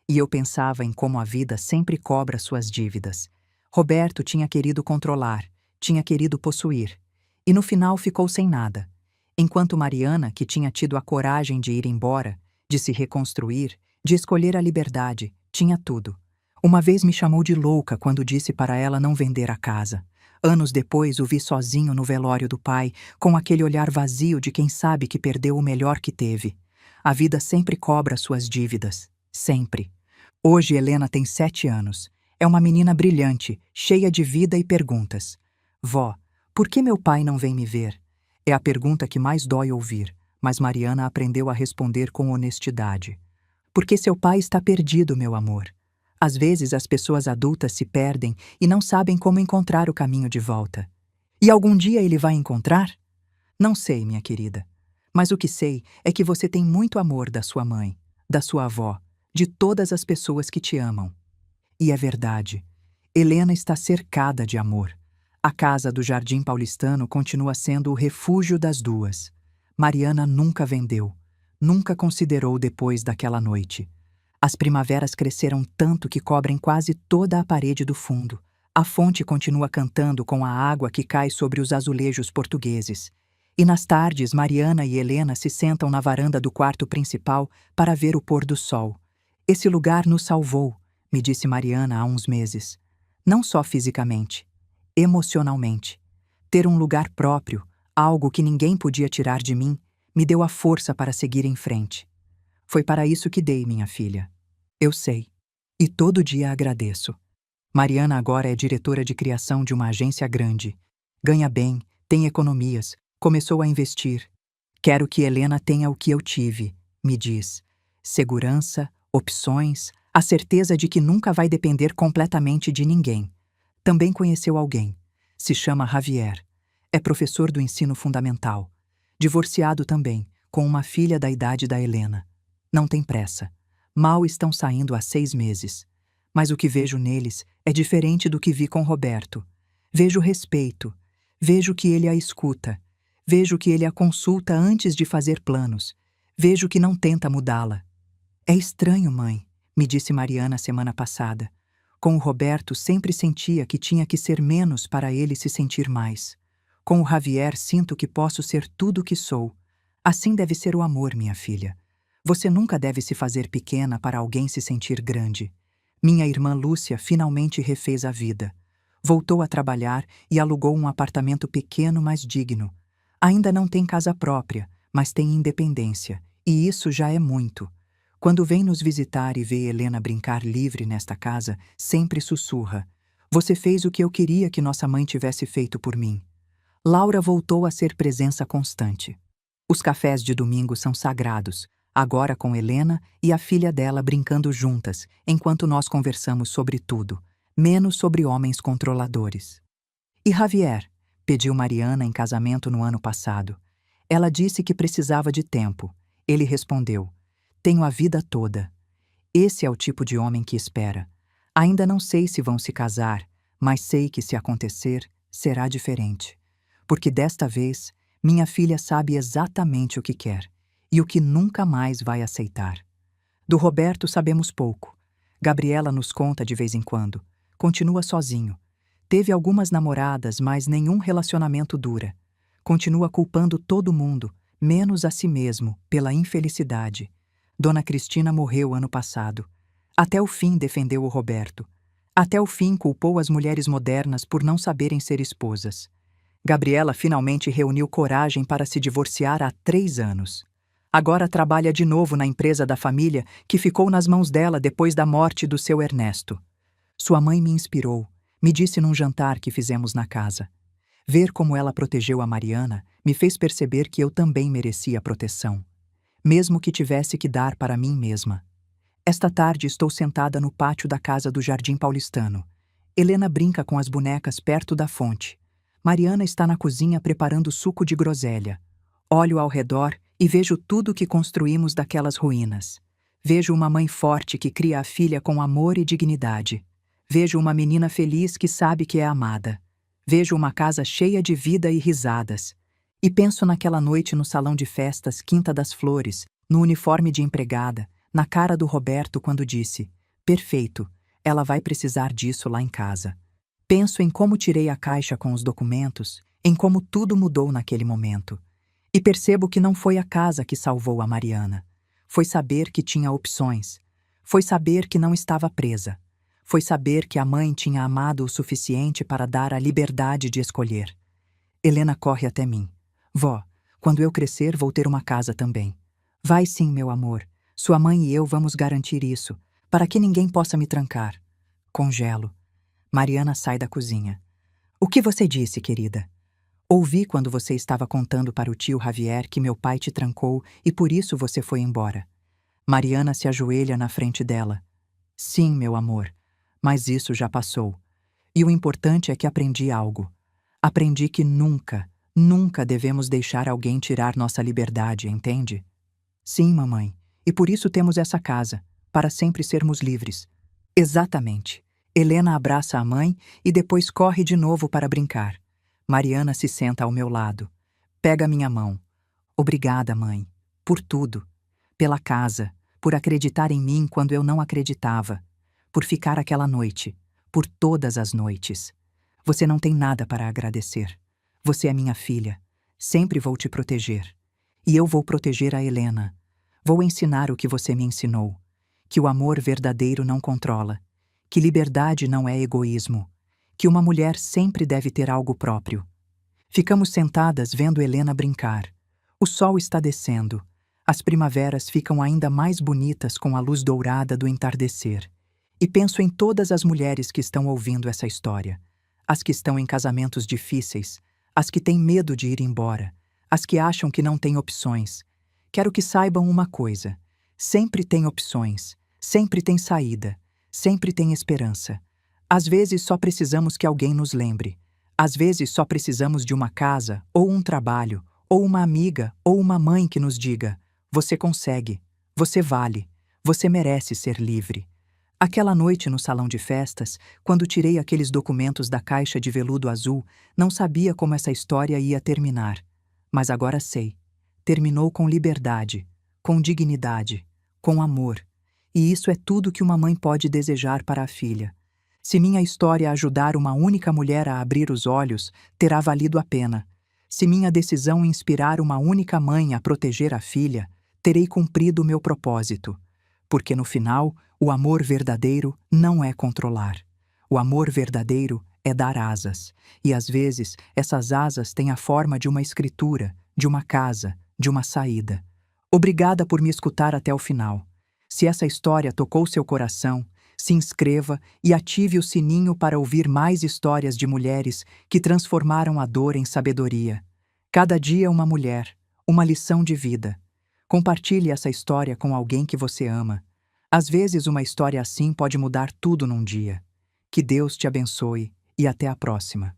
Speaker 1: E eu pensava em como a vida sempre cobra suas dívidas. Roberto tinha querido controlar, tinha querido possuir. E no final ficou sem nada. Enquanto Mariana, que tinha tido a coragem de ir embora, de se reconstruir, de escolher a liberdade, tinha tudo. Uma vez me chamou de louca quando disse para ela não vender a casa. Anos depois o vi sozinho no velório do pai, com aquele olhar vazio de quem sabe que perdeu o melhor que teve. A vida sempre cobra suas dívidas. Sempre. Hoje Helena tem 7 anos. É uma menina brilhante, cheia de vida e perguntas. Vó, por que meu pai não vem me ver? É a pergunta que mais dói ouvir, mas Mariana aprendeu a responder com honestidade. Porque seu pai está perdido, meu amor. Às vezes as pessoas adultas se perdem e não sabem como encontrar o caminho de volta. E algum dia ele vai encontrar? Não sei, minha querida. Mas o que sei é que você tem muito amor da sua mãe, da sua avó, de todas as pessoas que te amam. E é verdade. Helena está cercada de amor. A casa do Jardim Paulistano continua sendo o refúgio das duas. Mariana nunca vendeu, nunca considerou depois daquela noite. As primaveras cresceram tanto que cobrem quase toda a parede do fundo. A fonte continua cantando com a água que cai sobre os azulejos portugueses. E nas tardes, Mariana e Helena se sentam na varanda do quarto principal para ver o pôr do sol. Esse lugar nos salvou, me disse Mariana há uns meses. Não só fisicamente, emocionalmente. Ter um lugar próprio, algo que ninguém podia tirar de mim, me deu a força para seguir em frente. Foi para isso que dei, minha filha. Eu sei. E todo dia agradeço. Mariana agora é diretora de criação de uma agência grande. Ganha bem, tem economias, começou a investir. Quero que Helena tenha o que eu tive, me diz. Segurança, opções, a certeza de que nunca vai depender completamente de ninguém. Também conheceu alguém. Se chama Javier. É professor do ensino fundamental. Divorciado também, com uma filha da idade da Helena. Não tem pressa. Mal estão saindo há 6 meses. Mas o que vejo neles é diferente do que vi com Roberto. Vejo respeito. Vejo que ele a escuta. Vejo que ele a consulta antes de fazer planos. Vejo que não tenta mudá-la. É estranho, mãe, me disse Mariana semana passada. Com o Roberto sempre sentia que tinha que ser menos para ele se sentir mais. Com o Javier sinto que posso ser tudo o que sou. Assim deve ser o amor, minha filha. Você nunca deve se fazer pequena para alguém se sentir grande. Minha irmã Lúcia finalmente refez a vida. Voltou a trabalhar e alugou um apartamento pequeno, mas digno. Ainda não tem casa própria, mas tem independência, e isso já é muito. Quando vem nos visitar e vê Helena brincar livre nesta casa, sempre sussurra: Você fez o que eu queria que nossa mãe tivesse feito por mim. Laura voltou a ser presença constante. Os cafés de domingo são sagrados, agora com Helena e a filha dela brincando juntas, enquanto nós conversamos sobre tudo, menos sobre homens controladores. E Javier? Pediu Mariana em casamento no ano passado. Ela disse que precisava de tempo. Ele respondeu: Tenho a vida toda. Esse é o tipo de homem que espera. Ainda não sei se vão se casar, mas sei que se acontecer, será diferente. Porque desta vez, minha filha sabe exatamente o que quer e o que nunca mais vai aceitar. Do Roberto sabemos pouco. Gabriela nos conta de vez em quando. Continua sozinho. Teve algumas namoradas, mas nenhum relacionamento dura. Continua culpando todo mundo, menos a si mesmo, pela infelicidade. Dona Cristina morreu ano passado. Até o fim defendeu o Roberto. Até o fim culpou as mulheres modernas por não saberem ser esposas. Gabriela finalmente reuniu coragem para se divorciar há 3 anos. Agora trabalha de novo na empresa da família que ficou nas mãos dela depois da morte do seu Ernesto. Sua mãe me inspirou, me disse num jantar que fizemos na casa. Ver como ela protegeu a Mariana me fez perceber que eu também merecia proteção. mesmo que tivesse que dar para mim mesma. Esta tarde estou sentada no pátio da casa do Jardim Paulistano. Helena brinca com as bonecas perto da fonte. Mariana está na cozinha preparando suco de groselha. Olho ao redor e vejo tudo que construímos daquelas ruínas. Vejo uma mãe forte que cria a filha com amor e dignidade. Vejo uma menina feliz que sabe que é amada. Vejo uma casa cheia de vida e risadas. E penso naquela noite no salão de festas Quinta das Flores, no uniforme de empregada, na cara do Roberto quando disse: perfeito, ela vai precisar disso lá em casa. Penso em como tirei a caixa com os documentos, em como tudo mudou naquele momento. E percebo que não foi a casa que salvou a Mariana. Foi saber que tinha opções. Foi saber que não estava presa. Foi saber que a mãe tinha amado o suficiente para dar a liberdade de escolher. Helena corre até mim. Vó, quando eu crescer vou ter uma casa também. Vai sim, meu amor. Sua mãe e eu vamos garantir isso, para que ninguém possa me trancar. Congelo. Mariana sai da cozinha. O que você disse, querida? Ouvi quando você estava contando para o tio Javier que meu pai te trancou e por isso você foi embora. Mariana se ajoelha na frente dela. Sim, meu amor, mas isso já passou. E o importante é que aprendi algo. Aprendi que nunca, nunca devemos deixar alguém tirar nossa liberdade, entende? Sim, mamãe, e por isso temos essa casa, para sempre sermos livres. Exatamente. Helena abraça a mãe e depois corre de novo para brincar. Mariana se senta ao meu lado. Pega minha mão. Obrigada, mãe. Por tudo. Pela casa. Por acreditar em mim quando eu não acreditava. Por ficar aquela noite. Por todas as noites. Você não tem nada para agradecer. Você é minha filha. Sempre vou te proteger. E eu vou proteger a Helena. Vou ensinar o que você me ensinou. Que o amor verdadeiro não controla. Que liberdade não é egoísmo. Que uma mulher sempre deve ter algo próprio. Ficamos sentadas vendo Helena brincar. O sol está descendo. As primaveras ficam ainda mais bonitas com a luz dourada do entardecer. E penso em todas as mulheres que estão ouvindo essa história. As que estão em casamentos difíceis. As que têm medo de ir embora. As que acham que não têm opções. Quero que saibam uma coisa. Sempre tem opções. Sempre tem saída. Sempre tem esperança. Às vezes só precisamos que alguém nos lembre. Às vezes só precisamos de uma casa, ou um trabalho, ou uma amiga, ou uma mãe que nos diga: você consegue, você vale, você merece ser livre. Aquela noite no salão de festas, quando tirei aqueles documentos da caixa de veludo azul, não sabia como essa história ia terminar. Mas agora sei. Terminou com liberdade, com dignidade, com amor. E isso é tudo que uma mãe pode desejar para a filha. Se minha história ajudar uma única mulher a abrir os olhos, terá valido a pena. Se minha decisão inspirar uma única mãe a proteger a filha, terei cumprido o meu propósito. Porque no final, o amor verdadeiro não é controlar. O amor verdadeiro é dar asas. E às vezes, essas asas têm a forma de uma escritura, de uma casa, de uma saída. Obrigada por me escutar até o final. Se essa história tocou seu coração, se inscreva e ative o sininho para ouvir mais histórias de mulheres que transformaram a dor em sabedoria. Cada dia uma mulher, uma lição de vida. Compartilhe essa história com alguém que você ama. Às vezes uma história assim pode mudar tudo num dia. Que Deus te abençoe e até a próxima.